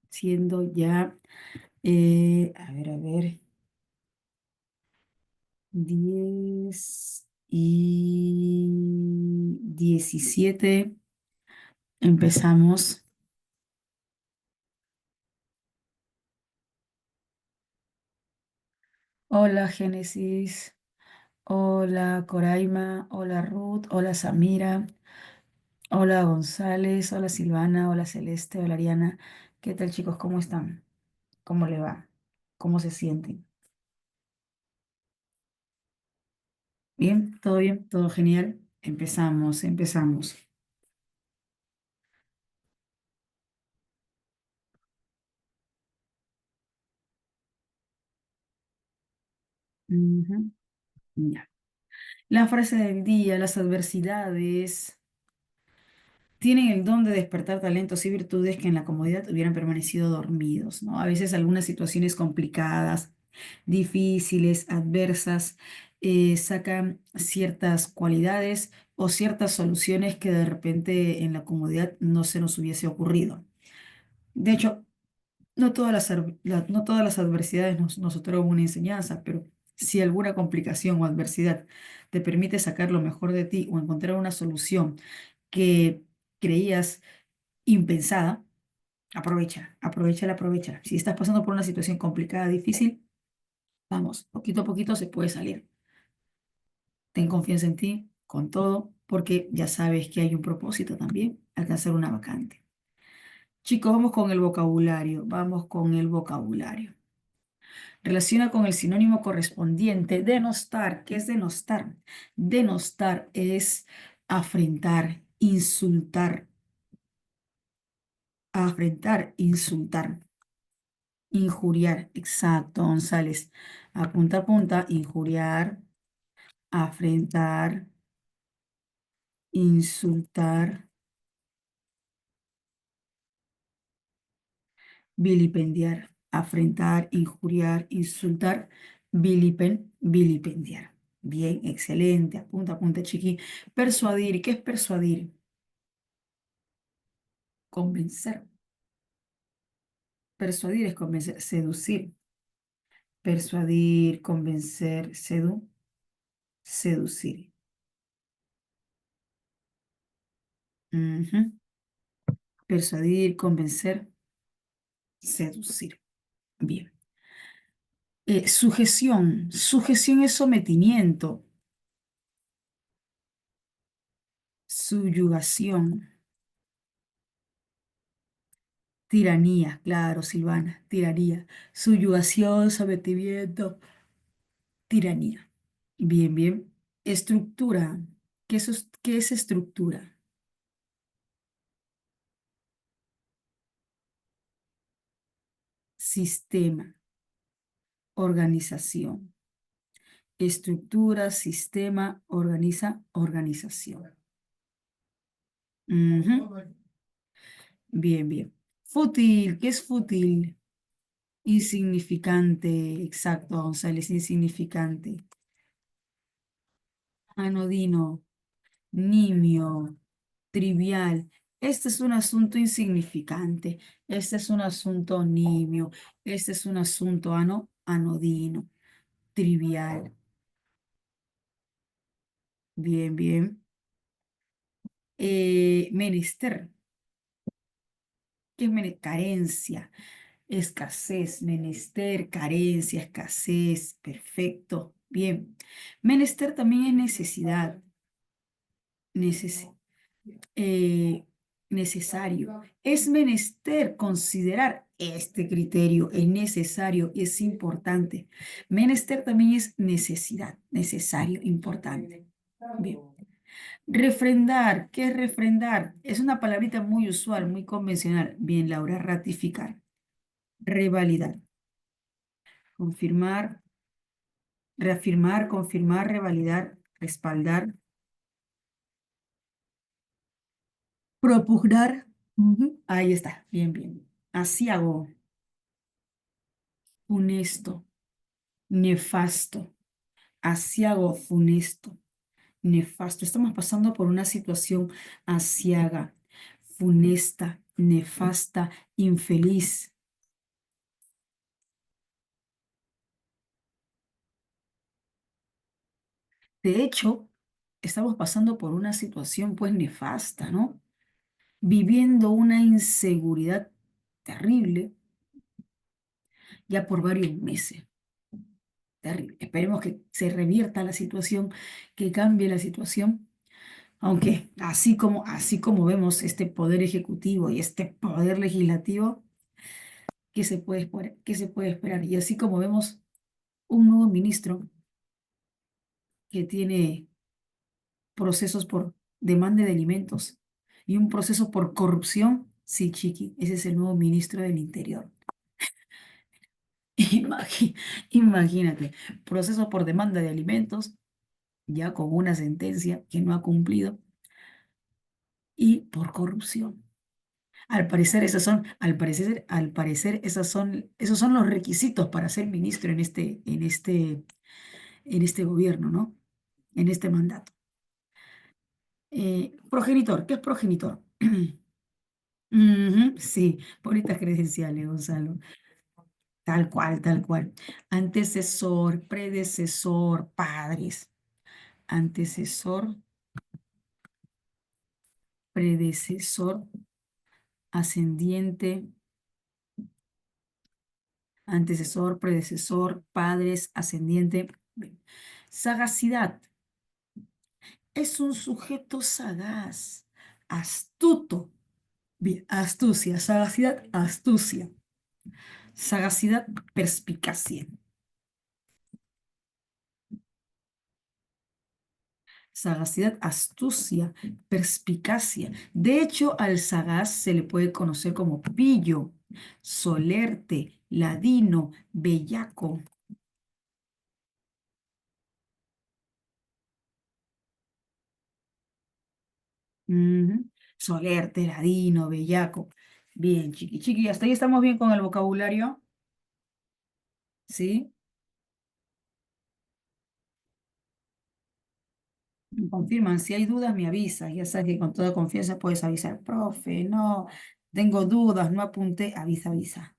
Siendo ya, a ver, 10:17. Empezamos. Hola, Génesis. Hola, Coraima. Hola, Ruth. Hola, Samira. Hola, González. Hola, Silvana. Hola, Celeste. Hola, Ariana. ¿Qué tal, chicos? ¿Cómo están? ¿Cómo le va? ¿Cómo se sienten? ¿Bien? ¿Todo bien? ¿Todo genial? Empezamos. Ujú. Ya. La frase del día: las adversidades tienen el don de despertar talentos y virtudes que en la comodidad hubieran permanecido dormidos, ¿no? A veces algunas situaciones complicadas, difíciles, adversas, sacan ciertas cualidades o ciertas soluciones que de repente en la comodidad no se nos hubiese ocurrido. De hecho, no todas las adversidades nos otorgan una enseñanza, pero si alguna complicación o adversidad te permite sacar lo mejor de ti o encontrar una solución que creías impensada, aprovecha. Si estás pasando por una situación complicada, difícil, vamos, poquito a poquito se puede salir. Ten confianza en ti, con todo, porque ya sabes que hay un propósito también: alcanzar una vacante. Chicos, vamos con el vocabulario. Relaciona con el sinónimo correspondiente: denostar. ¿Qué es denostar? Denostar es afrentar, insultar, injuriar. Exacto, González. A punta, injuriar, afrentar, insultar, vilipendiar. Afrentar, injuriar, insultar, vilipendiar. Bien, excelente. A punta, chiqui. Persuadir. ¿Qué es persuadir? Convencer. Persuadir es convencer. Seducir. Persuadir, convencer, seducir. Ujú. Persuadir, convencer, seducir. Bien. Sujeción. Sujeción es sometimiento. Subyugación. Tiranía. Claro, Silvana. Tiranía. Subyugación, sometimiento, tiranía. Bien, bien. Estructura. ¿Qué es estructura? Sistema. Organización. Estructura, sistema, organización. Ujú. Bien, bien. Fútil. ¿Qué es fútil? Insignificante. Exacto, González, insignificante. Anodino, nimio, trivial. Este es un asunto insignificante. Este es un asunto nimio. Este es un asunto anodino, trivial. Bien, bien. Menester. ¿Qué es carencia? Escasez, menester, carencia, escasez. Perfecto. Bien. Menester también es necesidad. Neces- eh, necesario. Es menester considerar este criterio, es necesario y es importante. Menester también es necesidad, necesario, importante. Bien. Refrendar. ¿Qué es refrendar? Es una palabrita muy usual, muy convencional. Bien, Laura, ratificar. Revalidar. Confirmar, reafirmar, confirmar, revalidar, respaldar, propugnar. Ujú. Ahí está, bien, bien. Aciago, funesto, nefasto, aciago, funesto, nefasto. Estamos pasando por una situación aciaga, funesta, nefasta, infeliz. De hecho, estamos pasando por una situación pues nefasta, ¿no? Viviendo una inseguridad terrible ya por varios meses. Terrible. Esperemos que se revierta la situación, que cambie la situación, aunque así como vemos este poder ejecutivo y este poder legislativo, ¿qué se puede esperar? Y así como vemos un nuevo ministro que tiene procesos por demanda de alimentos y un proceso por corrupción, sí, Chiqui, ese es el nuevo ministro del Interior. Imagi- Imagínate, proceso por demanda de alimentos, ya con una sentencia que no ha cumplido, y por corrupción. Al parecer, esos son los requisitos para ser ministro en este gobierno, ¿no? En este mandato. Progenitor, ¿qué es progenitor? Ujú, sí, bonitas credenciales, Gonzalo. Tal cual, tal cual. Antecesor, predecesor, padres. Antecesor, predecesor, ascendiente, antecesor, predecesor, padres, ascendiente. Bien. Sagacidad. Es un sujeto sagaz, astuto. Bien, astucia, sagacidad, astucia. Sagacidad, perspicacia. Sagacidad, astucia, perspicacia. De hecho, al sagaz se le puede conocer como pillo, solerte, ladino, bellaco. Ujú. Solerte, ladino, bellaco. Bien, chiqui, chiqui, hasta ahí estamos bien con el vocabulario, ¿sí? Me confirman, si hay dudas me avisas, ya sabes que con toda confianza puedes avisar, profe, no, tengo dudas, no apunté, avisa, avisa.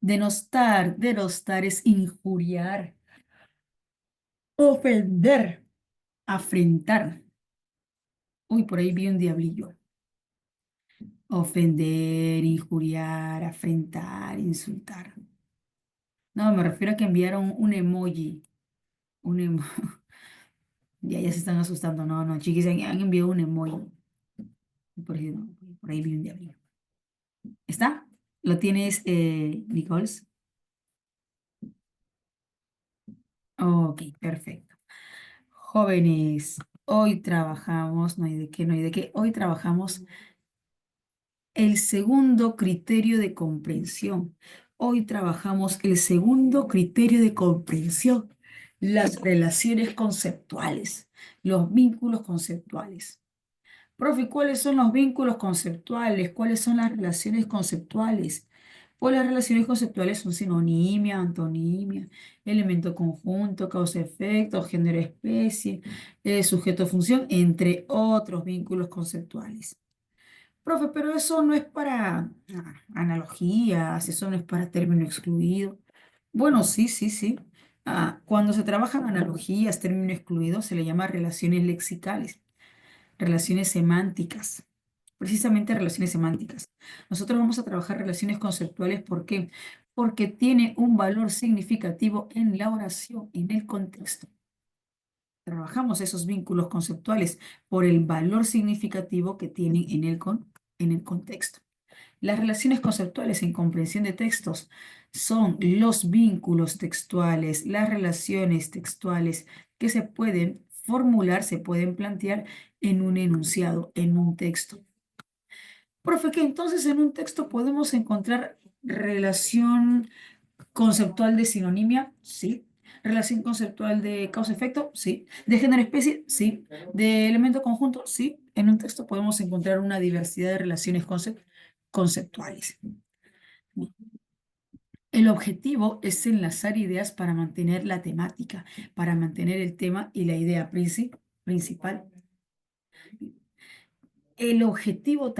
Denostar, denostar es injuriar, ofender, afrentar. Uy, por ahí vi un diablillo. Ofender, injuriar, afrentar, insultar. No, me refiero a que enviaron un emoji. Un emo- ya se están asustando. No, no, chiquis, han enviado un emoji. Por ahí, no, por ahí vi un diablillo. ¿Está? ¿Lo tienes, Nichols? Ok, perfecto. Jóvenes, hoy trabajamos, no hay de qué, no hay de qué. Hoy trabajamos el segundo criterio de comprensión. Hoy trabajamos el segundo criterio de comprensión, las relaciones conceptuales, los vínculos conceptuales. Profe, ¿cuáles son los vínculos conceptuales? ¿Cuáles son las relaciones conceptuales? Pues las relaciones conceptuales son sinonimia, antonimia, elemento conjunto, causa-efecto, género-especie, sujeto-función, entre otros vínculos conceptuales. Profe, pero eso no es para analogías, eso no es para término excluido. Bueno, sí, sí, sí. Cuando se trabajan analogías, término excluido, se le llama relaciones lexicales, relaciones semánticas, precisamente relaciones semánticas. Nosotros vamos a trabajar relaciones conceptuales, ¿por qué? Porque tiene un valor significativo en la oración, en el contexto. Trabajamos esos vínculos conceptuales por el valor significativo que tienen en el contexto. Las relaciones conceptuales en comprensión de textos son los vínculos textuales, las relaciones textuales que se pueden formular, se pueden plantear en un enunciado, en un texto. Profe, que entonces en un texto podemos encontrar relación conceptual de sinonimia, sí. Relación conceptual de causa-efecto, sí. De género-especie, sí. De elemento conjunto, sí. En un texto podemos encontrar una diversidad de relaciones conceptuales. El objetivo es enlazar ideas para mantener la temática, para mantener el tema y la idea principal. el objetivo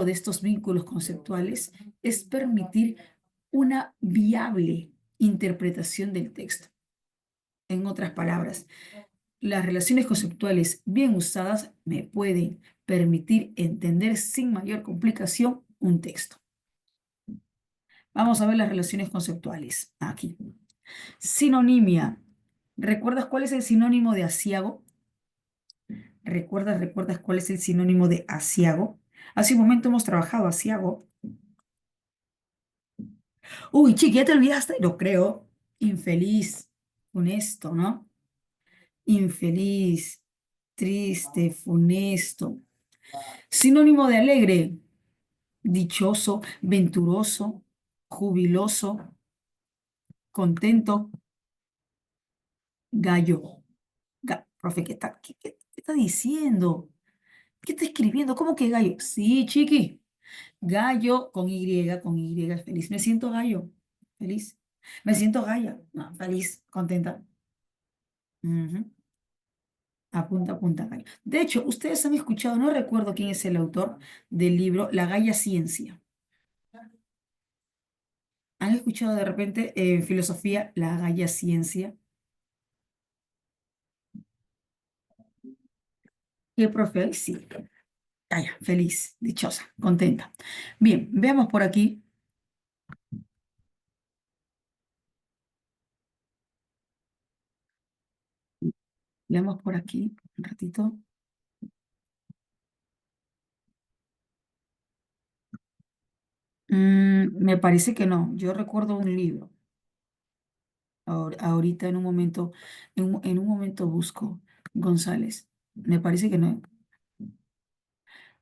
de estos vínculos conceptuales es permitir una viable interpretación del texto. En otras palabras, las relaciones conceptuales bien usadas me pueden permitir entender sin mayor complicación un texto. Vamos a ver las relaciones conceptuales. Aquí. Sinonimia. ¿Recuerdas cuál es el sinónimo de aciago? ¿Recuerdas cuál es el sinónimo de aciago? Hace un momento hemos trabajado aciago. Uy, chiqui, ¿ya te olvidaste? Lo creo. Infeliz, funesto, ¿no? Infeliz, triste, funesto. Sinónimo de alegre, dichoso, venturoso, jubiloso, contento, gallo. Profe, ¿qué está diciendo? ¿Qué está escribiendo? ¿Cómo que gallo? Sí, chiqui. Gallo con Y, feliz. Me siento gallo, feliz. Me siento galla, no, feliz, contenta. Ujú. Apunta, apunta, gallo. De hecho, ustedes han escuchado, no recuerdo quién es el autor del libro La Galla Ciencia. ¿Han escuchado de repente en filosofía La Galla Ciencia? ¿Qué profe? Ay, sí, galla, feliz, dichosa, contenta. Bien, veamos por aquí. Veamos por aquí un ratito. Me parece que no. Yo recuerdo un libro. Ahorita en un momento busco González. Me parece que no.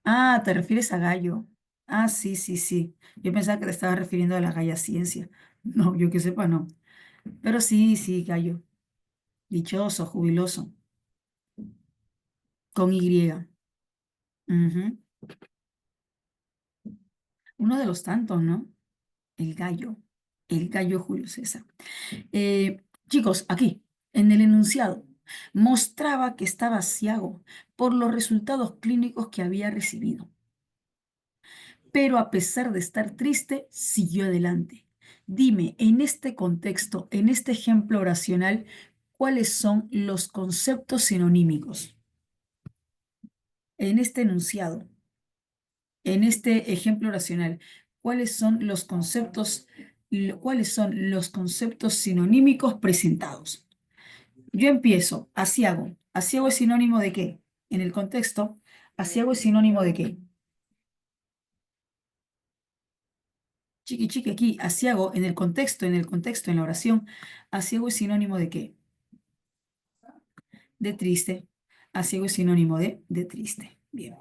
Ah, te refieres a Gallo. Ah, sí, sí, sí. Yo pensaba que te estabas refiriendo a la Galla Ciencia. No, yo que sepa, no. Pero sí, sí, Gallo. Dichoso, jubiloso. Con Y. Ujú. Uno de los tantos, ¿no? El gallo. El gallo Julio César. Chicos, aquí, en el enunciado, mostraba que estaba ciego por los resultados clínicos que había recibido, pero a pesar de estar triste, siguió adelante. Dime, en este contexto, en este ejemplo oracional, ¿cuáles son los conceptos sinonímicos? En este enunciado, en este ejemplo oracional, ¿cuáles son los conceptos, cuáles son los conceptos sinonímicos presentados? Yo empiezo, aciago. ¿Aciago es sinónimo de qué? En el contexto, aciago es sinónimo de qué? Chiqui, chiqui, aquí, aciago, en la oración, aciago es sinónimo de qué? De triste. Aciago es sinónimo de triste. Bien.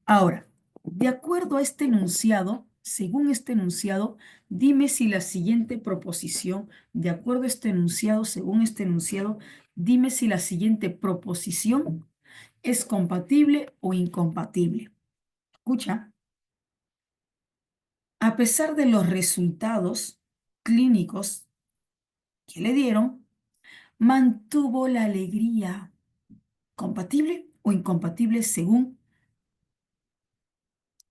Ahora, de acuerdo a este enunciado, según este enunciado, dime si la siguiente proposición, de acuerdo a este enunciado, según este enunciado, dime si la siguiente proposición es compatible o incompatible. Escucha, a pesar de los resultados clínicos que le dieron, mantuvo la alegría. ¿Compatible o incompatible según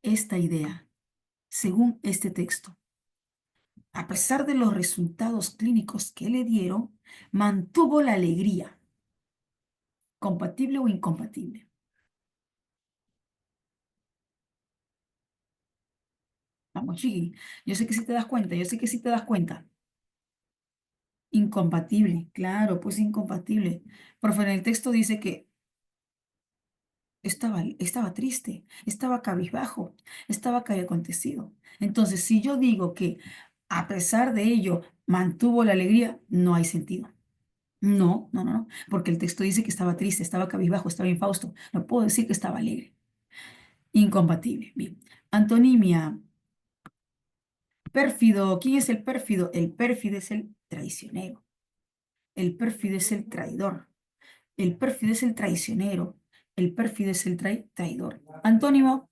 esta idea, según este texto? A pesar de los resultados clínicos que le dieron, mantuvo la alegría. ¿Compatible o incompatible? Vamos, Chiqui. Yo sé que sí te das cuenta, yo sé que sí te das cuenta. Incompatible, claro, pues incompatible. Profe, en el texto dice que estaba triste, estaba cabizbajo, estaba acontecido. Entonces, si yo digo que a pesar de ello mantuvo la alegría, no hay sentido. No, no, no, no, porque el texto dice que estaba triste, estaba cabizbajo, estaba infausto. No puedo decir que estaba alegre. Incompatible. Bien. Antonimia. Pérfido. ¿Quién es el pérfido? El pérfido es el traicionero. El pérfido es el traidor. El pérfido es el traicionero. El pérfido es el traidor. Antónimo.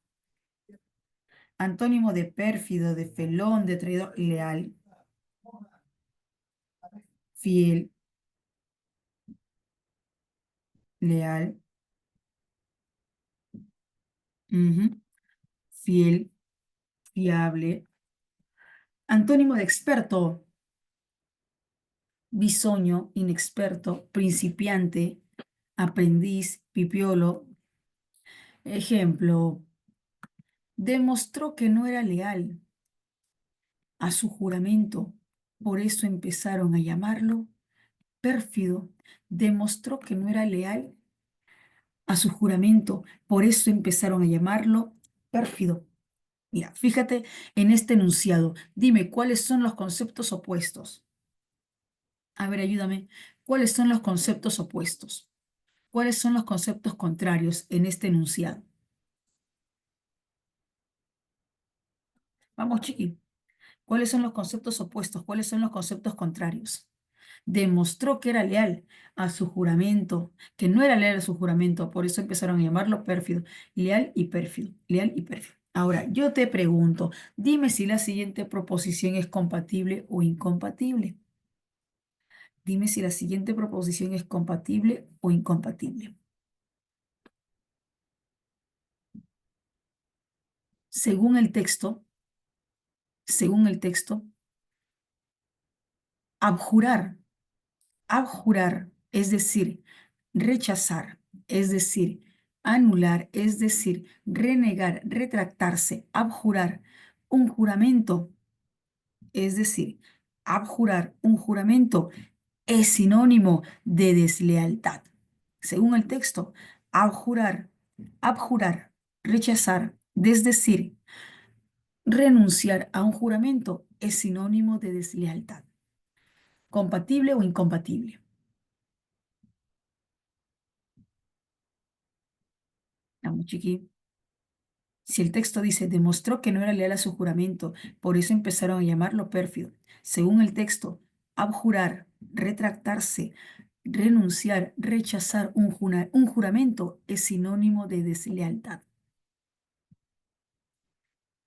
Antónimo de pérfido, de felón, de traidor, leal, fiel, leal, Ujú. Fiel, fiable. Antónimo de experto, bisoño, inexperto, principiante, aprendiz, pipiolo. Ejemplo, demostró que no era leal a su juramento, por eso empezaron a llamarlo pérfido. Demostró que no era leal a su juramento, por eso empezaron a llamarlo pérfido. Mira, fíjate en este enunciado. Dime, ¿cuáles son los conceptos opuestos? A ver, ayúdame. ¿Cuáles son los conceptos opuestos? ¿Cuáles son los conceptos contrarios en este enunciado? Vamos, chiqui. ¿Cuáles son los conceptos opuestos? ¿Cuáles son los conceptos contrarios? Demostró que era leal a su juramento, que no era leal a su juramento, por eso empezaron a llamarlo pérfido. Leal y pérfido, leal y pérfido. Ahora, yo te pregunto, dime si la siguiente proposición es compatible o incompatible. Dime si la siguiente proposición es compatible o incompatible. Según el texto, según el texto, abjurar, abjurar, es decir, rechazar, es decir, anular, es decir, renegar, retractarse, abjurar un juramento, es decir, abjurar un juramento es sinónimo de deslealtad. Según el texto, abjurar, abjurar, rechazar, desdecir, renunciar a un juramento es sinónimo de deslealtad. ¿Compatible o incompatible? Vamos, chiqui. Si el texto dice, demostró que no era leal a su juramento, por eso empezaron a llamarlo pérfido. Según el texto, abjurar, retractarse, renunciar, rechazar un juramento es sinónimo de deslealtad.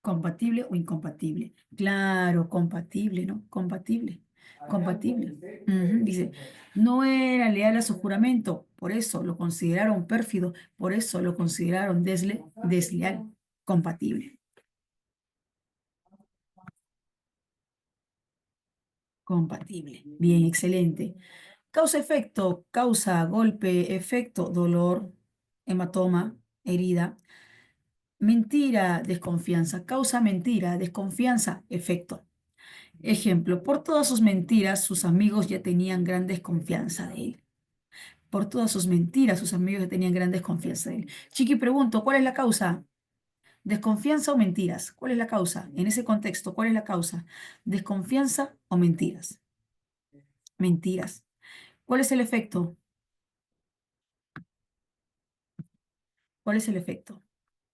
¿Compatible o incompatible? Claro, compatible, ¿no? Compatible, compatible. Ujú. Dice, no era leal a su juramento, por eso lo consideraron pérfido, por eso lo consideraron desleal, compatible, compatible. Bien, excelente. Causa-efecto, causa, golpe, efecto, dolor, hematoma, herida. Mentira, desconfianza, causa mentira, desconfianza, efecto. Ejemplo, por todas sus mentiras, sus amigos ya tenían gran desconfianza de él. Por todas sus mentiras, sus amigos ya tenían gran desconfianza de él. Chiqui, pregunto, ¿cuál es la causa? ¿Desconfianza o mentiras? ¿Cuál es la causa? En ese contexto, ¿cuál es la causa? ¿Desconfianza o mentiras? Mentiras. ¿Cuál es el efecto? ¿Cuál es el efecto?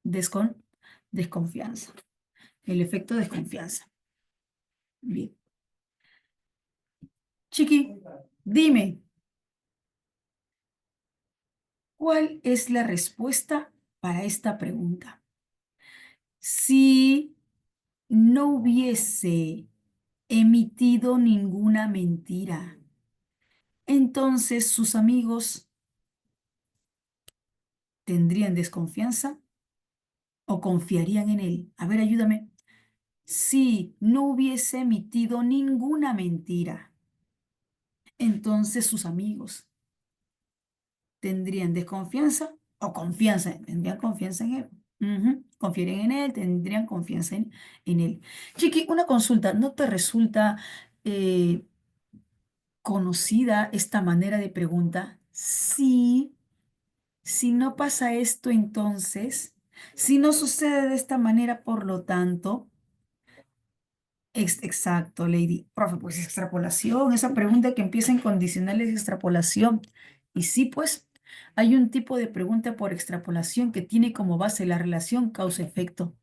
Descon, desconfianza. El efecto desconfianza. Bien. Chiqui, dime, ¿cuál es la respuesta para esta pregunta? Si no hubiese emitido ninguna mentira, entonces sus amigos tendrían desconfianza o confiarían en él. A ver, ayúdame. Si no hubiese emitido ninguna mentira, entonces sus amigos tendrían desconfianza o confianza, tendrían confianza en él. Ujú. Confiarían en él, tendrían confianza en él. Chiqui, una consulta, ¿no te resulta eh, conocida esta manera de pregunta? Sí, si no pasa esto, entonces, si no sucede de esta manera, por lo tanto, exacto, Lady. Profe, pues extrapolación, esa pregunta que empieza en condicionales de extrapolación. Y sí, pues, hay un tipo de pregunta por extrapolación que tiene como base la relación causa-efecto.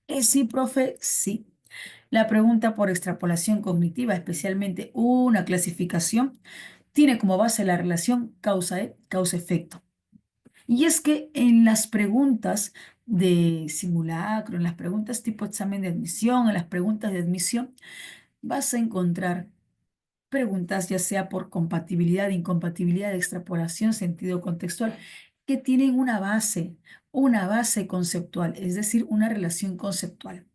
¿Es sí, profe? Sí. La pregunta por extrapolación cognitiva, especialmente una clasificación, tiene como base la relación causa-efecto. Y es que en las preguntas de simulacro, en las preguntas tipo examen de admisión, en las preguntas de admisión, vas a encontrar preguntas ya sea por compatibilidad, incompatibilidad, extrapolación, sentido contextual. que tienen una base conceptual, es decir, una relación conceptual.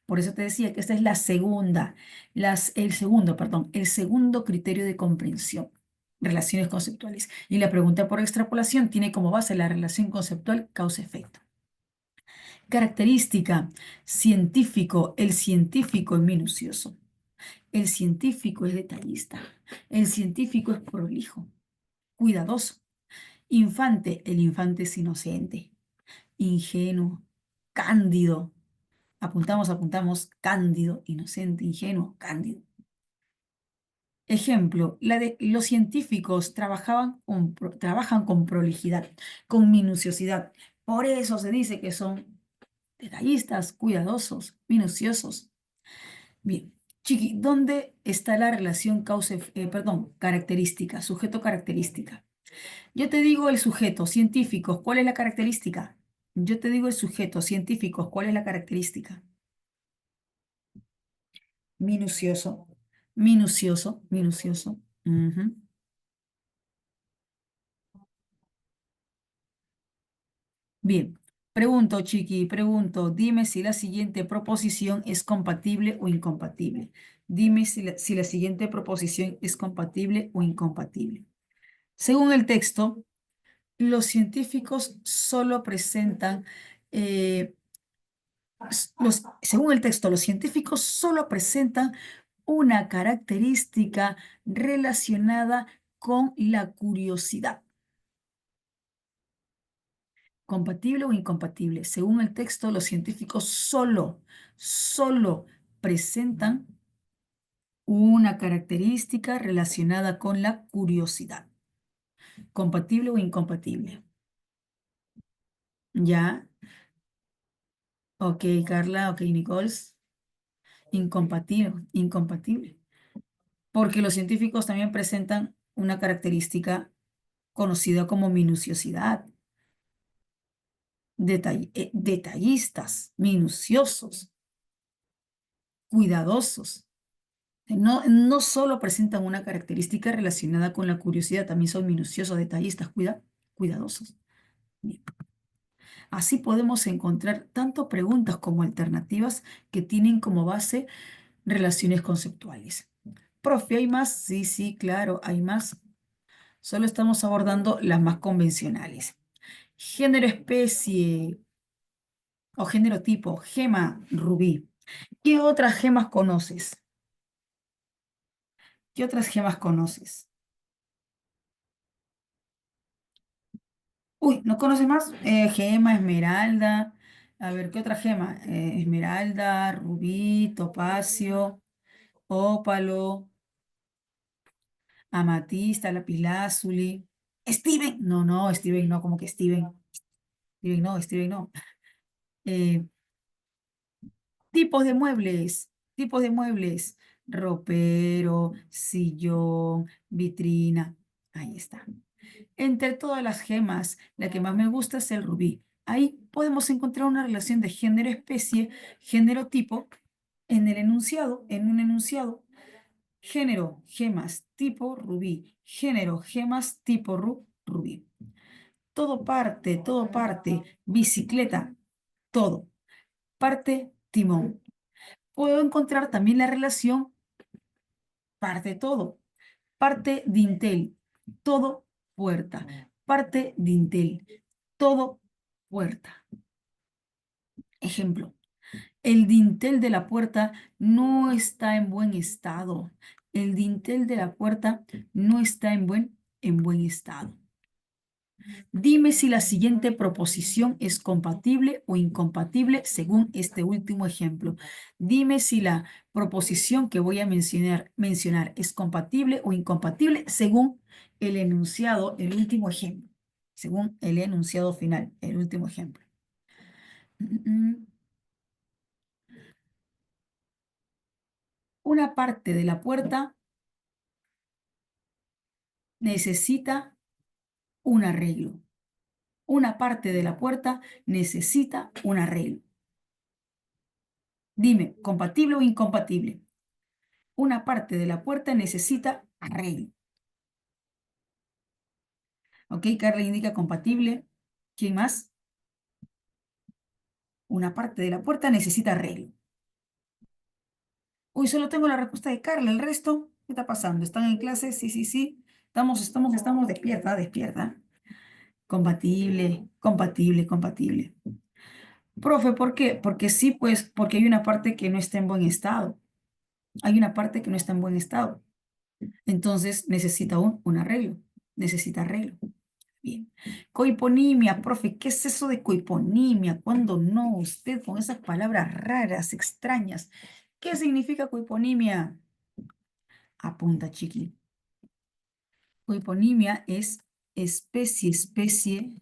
Por eso te decía que esta es la segunda, el segundo criterio de comprensión, relaciones conceptuales. Y la pregunta por extrapolación tiene como base la relación conceptual causa-efecto. Característica, científico, el científico es minucioso, el científico es detallista, el científico es prolijo, cuidadoso. Infante, el infante es inocente, ingenuo, cándido. Apuntamos, cándido, inocente, ingenuo, cándido. Ejemplo, los científicos trabajan con prolijidad, con minuciosidad. Por eso se dice que son detallistas, cuidadosos, minuciosos. Bien, Chiqui, ¿dónde está la relación característica, sujeto característica? Yo te digo el sujeto, científicos, ¿cuál es la característica? Yo te digo el sujeto, científicos, ¿cuál es la característica? Minucioso, minucioso, minucioso. Ujú. Bien, pregunto, Chiqui, pregunto, dime si la siguiente proposición es compatible o incompatible. Dime si la siguiente proposición es compatible o incompatible. Según el texto, los científicos solo presentan, eh, según el texto, los científicos solo presentan una característica relacionada con la curiosidad. ¿Compatible o incompatible? Según el texto, los científicos solo presentan una característica relacionada con la curiosidad. ¿Compatible o incompatible? ¿Ya? Ok, Carla, ok, Nichols. Incompatible, incompatible. Porque los científicos también presentan una característica conocida como minuciosidad. Detallistas, minuciosos, cuidadosos. No solo presentan una característica relacionada con la curiosidad, también son minuciosos, detallistas, cuidadosos. Bien. Así podemos encontrar tanto preguntas como alternativas que tienen como base relaciones conceptuales. Profe, ¿hay más? Sí, sí, claro, hay más. Solo estamos abordando las más convencionales. Género, especie o género tipo, gema, rubí. ¿Qué otras gemas conoces? ¿Qué otras gemas conoces? Uy, ¿no conoces más? Gema, esmeralda. A ver, ¿qué otra gema? Esmeralda, rubí, topacio, ópalo, amatista, lapislázuli. Steven. No, no, Steven no, como que Steven. Steven no, Steven no. Eh, tipos de muebles. Ropero, sillón, vitrina. Ahí está. Entre todas las gemas, la que más me gusta es el rubí. Ahí podemos encontrar una relación de género-especie, género-tipo, en un enunciado. Género, gemas, tipo, rubí. Género, gemas, tipo, rubí. Todo parte, bicicleta, todo. Parte, timón. Puedo encontrar también la relación parte todo. Parte dintel, todo puerta. Parte dintel, todo puerta. Ejemplo, el dintel de la puerta no está en buen estado. El dintel de la puerta no está en buen estado. Dime si la siguiente proposición es compatible o incompatible según este último ejemplo. Dime si la proposición que voy a mencionar es compatible o incompatible según el enunciado, el último ejemplo. Según el enunciado final, el último ejemplo. Una parte de la puerta necesita un arreglo. Una parte de la puerta necesita un arreglo. Dime, ¿compatible o incompatible? Una parte de la puerta necesita arreglo. Ok, Carla indica compatible. ¿Quién más? Una parte de la puerta necesita arreglo. Uy, solo tengo la respuesta de Carla. El resto, ¿qué está pasando? ¿Están en clase? Sí, sí, sí. Estamos despierta, despierta. Compatible, compatible, compatible. Profe, ¿por qué? Porque sí, pues, porque hay una parte que no está en buen estado. Hay una parte que no está en buen estado. Entonces necesita un arreglo. Necesita arreglo. Bien. Cohiponimia, profe, ¿qué es eso de cohiponimia? ¿Cuándo no? Usted con esas palabras raras, extrañas. ¿Qué significa cohiponimia? Apunta, chiqui. Cohiponimia es especie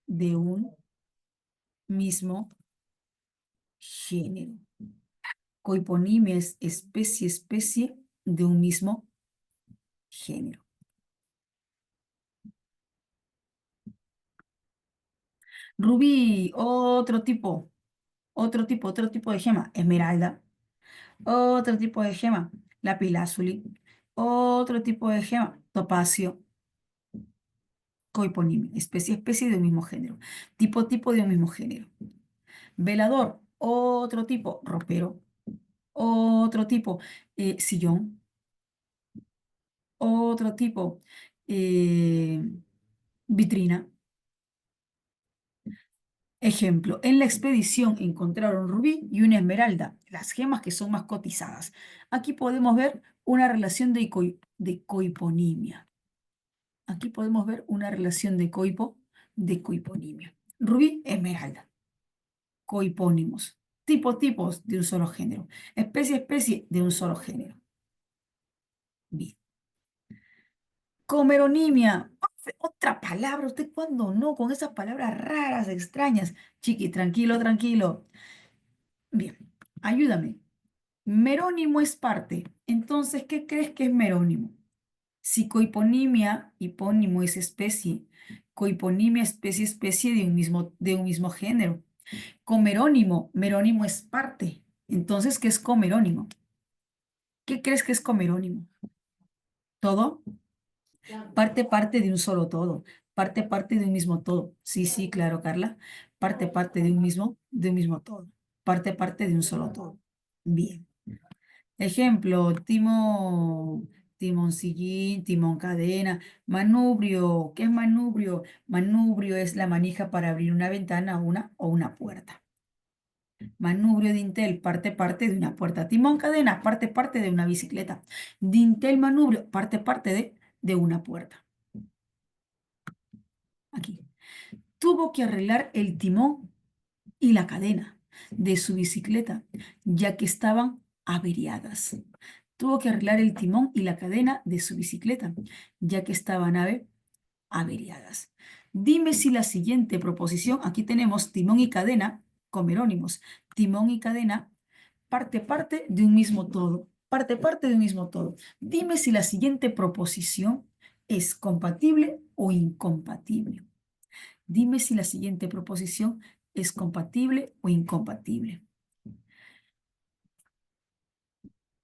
de un mismo género. Cohiponimia es especie de un mismo género. Rubí, otro tipo de gema. Esmeralda, otro tipo de gema. Lapislázuli, otro tipo de gema. Topacio, cohiponimia, especie de un mismo género. Tipo de un mismo género. Velador, otro tipo. Ropero, otro tipo. Sillón, otro tipo. eh, Vitrina. Ejemplo, en la expedición encontraron rubí y una esmeralda, las gemas que son más cotizadas. Aquí podemos ver una relación de cohiponimia. Aquí podemos ver una relación de cohiponimia. Rubí, esmeralda. Cohipónimos. Tipos de un solo género. Especie de un solo género. Bien. Comeronimia. Otra palabra. ¿Usted cuándo no? Con esas palabras raras, extrañas. Chiqui, tranquilo, tranquilo. Bien. Ayúdame. Merónimo es parte. Entonces, ¿qué crees que es merónimo? Si cohiponimia, hipónimo es especie. Cohiponimia, especie de un mismo género. Comerónimo, merónimo es parte. Entonces, ¿qué es comerónimo? ¿Qué crees que es comerónimo? ¿Todo? Parte de un solo todo. Parte de un mismo todo. Sí, sí, claro, Carla. Parte de un mismo todo. Parte de un solo todo. Bien. Ejemplo, timón sillín, timón cadena, manubrio. ¿Qué es manubrio? Manubrio es la manija para abrir una ventana o una puerta. Manubrio dintel, parte de una puerta. Timón cadena, parte de una bicicleta. Dintel manubrio, parte de una puerta. Aquí. Tuvo que arreglar el timón y la cadena de su bicicleta, ya que estaban averiadas. Tuvo que arreglar el timón y la cadena de su bicicleta, ya que estaban averiadas. Dime si la siguiente proposición, aquí tenemos timón y cadena, comerónimos, timón y cadena, parte de un mismo todo, parte de un mismo todo. Dime si la siguiente proposición es compatible o incompatible. Dime si la siguiente proposición es compatible o incompatible.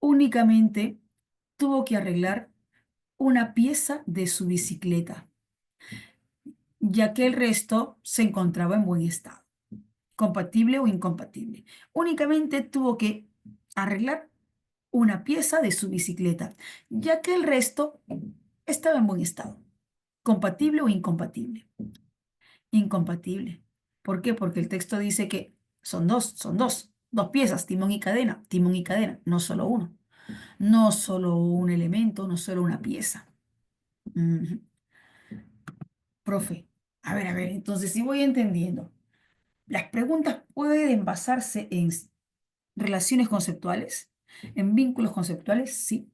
Únicamente tuvo que arreglar una pieza de su bicicleta, ya que el resto se encontraba en buen estado. Compatible o incompatible. Únicamente tuvo que arreglar una pieza de su bicicleta, ya que el resto estaba en buen estado. Compatible o incompatible. Incompatible. ¿Por qué? Porque el texto dice que dos piezas, timón y cadena, no solo uno, no solo un elemento, no solo una pieza. Ujú. Profe, a ver, entonces si voy entendiendo, las preguntas pueden basarse en relaciones conceptuales, en vínculos conceptuales, sí,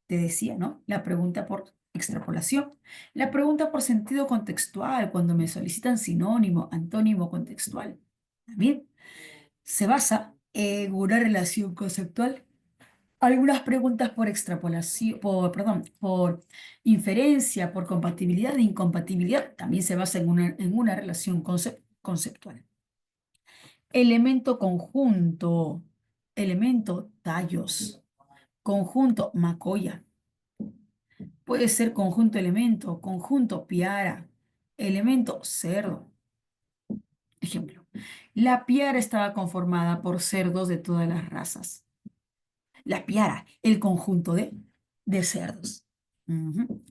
te decía, ¿no? La pregunta por extrapolación, la pregunta por sentido contextual, cuando me solicitan sinónimo, antónimo contextual. También se basa en una relación conceptual. Algunas preguntas por extrapolación, por inferencia, por compatibilidad e incompatibilidad, también se basa en una relación conceptual. Elemento conjunto, elemento tallos, conjunto macoya, Puede ser conjunto elemento, conjunto piara, elemento cerdo. Ejemplo, la piara estaba conformada por cerdos de todas las razas. La piara, el conjunto de cerdos. Ujú.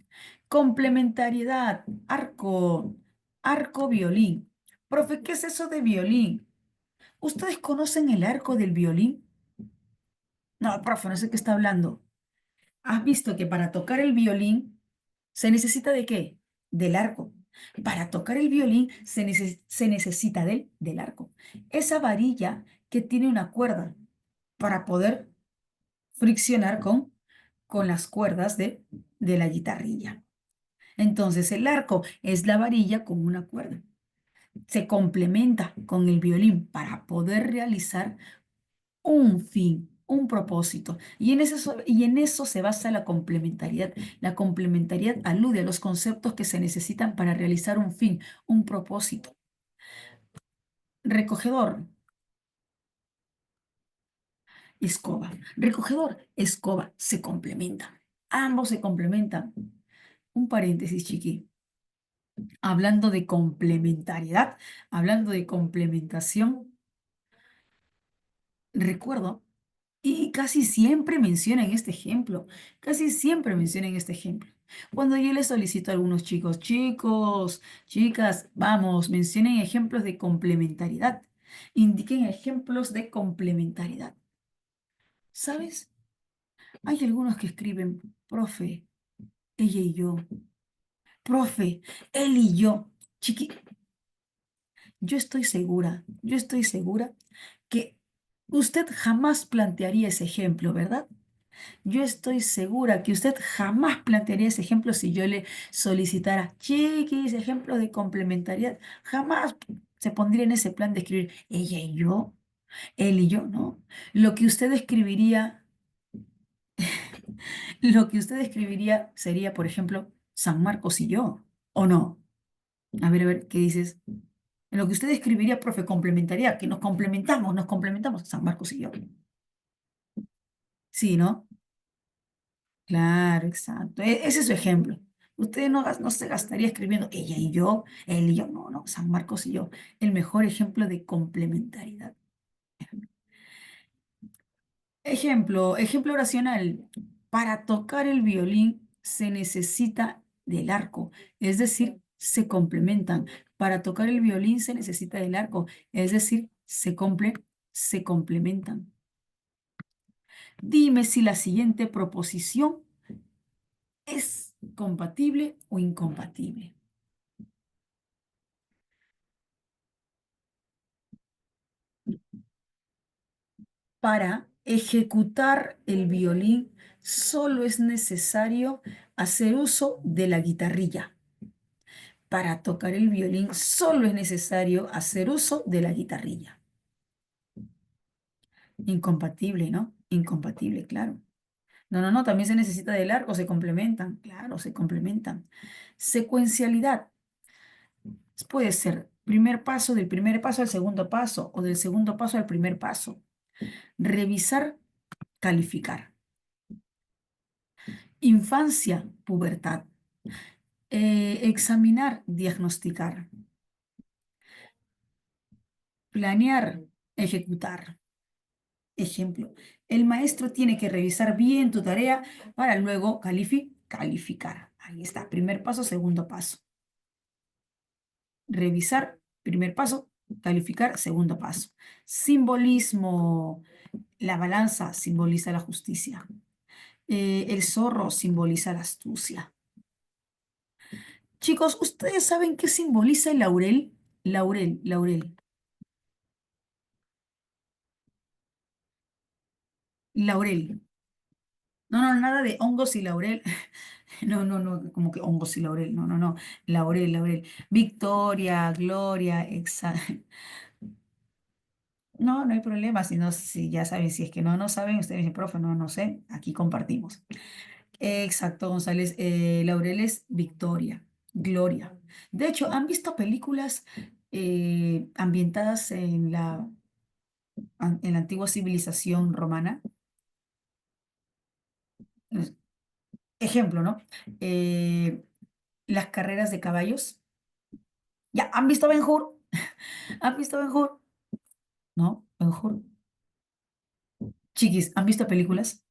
Complementariedad, arco, arco, violín. Profe, ¿qué es eso de violín? ¿Ustedes conocen el arco del violín? No, profe, no sé qué está hablando. ¿Has visto que para tocar el violín se necesita de qué? Del arco. Para tocar el violín se necesita del arco. Esa varilla que tiene una cuerda para poder friccionar con las cuerdas de la guitarrilla. Entonces el arco es la varilla con una cuerda. Se complementa con el violín para poder realizar un fin, un propósito. Y en eso se basa la complementariedad. La complementariedad alude a los conceptos que se necesitan para realizar un fin, un propósito. Recogedor, escoba. Recogedor, escoba, se complementan. Ambos se complementan. Un paréntesis, chiqui. Hablando de complementariedad, hablando de complementación, recuerdo, y casi siempre mencionan este ejemplo, casi siempre mencionan este ejemplo. Cuando yo les solicito a algunos chicos, chicos, chicas, vamos, mencionen ejemplos de complementariedad, indiquen ejemplos de complementariedad. ¿Sabes? Hay algunos que escriben, profe, ella y yo, profe, él y yo. Chiqui, yo estoy segura que usted jamás plantearía ese ejemplo, ¿verdad? Yo estoy segura que usted jamás plantearía ese ejemplo si yo le solicitara, chiquis, ejemplo de complementariedad. Jamás se pondría en ese plan de escribir ella y yo, él y yo, ¿no? Lo que usted escribiría, lo que usted escribiría sería, por ejemplo, San Marcos y yo, ¿o no? A ver, ¿qué dices? En lo que usted escribiría, profe, complementaría, que nos complementamos, San Marcos y yo. Sí, ¿no? Claro, exacto. Ese es su ejemplo. Usted no se gastaría escribiendo ella y yo, él y yo, no, no, San Marcos y yo. El mejor ejemplo de complementariedad. Ejemplo oracional. Para tocar el violín se necesita del arco, es decir, se complementan. Para tocar el violín se necesita del arco, es decir, se complementan. Dime si la siguiente proposición es compatible o incompatible. Para ejecutar el violín solo es necesario hacer uso de la guitarrilla. Para tocar el violín solo es necesario hacer uso de la guitarrilla. Incompatible, ¿no? Incompatible, claro. No, no, no, también se necesita del arco, se complementan, claro, se complementan. Secuencialidad. Puede ser primer paso, del primer paso al segundo paso o del segundo paso al primer paso. Revisar, calificar. Infancia, pubertad. Examinar, diagnosticar. Planear, ejecutar. Ejemplo, el maestro tiene que revisar bien tu tarea para luego calificar. Ahí está, primer paso, segundo paso. Revisar, primer paso, calificar, segundo paso. Simbolismo, la balanza simboliza la justicia. El zorro simboliza la astucia. Chicos, ¿ustedes saben qué simboliza el laurel? Laurel, laurel. Laurel. No, no, nada de hongos y laurel. No, no, no, como que hongos y laurel. No, no, no. Laurel, laurel. Victoria, gloria, No, no hay problema. Si no, si ya saben, si es que no saben, ustedes dicen, profe, no sé, aquí compartimos. Exacto, González. Laurel es victoria, gloria. De hecho, ¿han visto películas ambientadas en la antigua civilización romana? Ejemplo, ¿no? Eh, las carreras de caballos. ¿Ya han visto Ben-Hur? ¿Han visto Ben-Hur? ¿No? Ben-Hur. Chiquis, ¿han visto películas?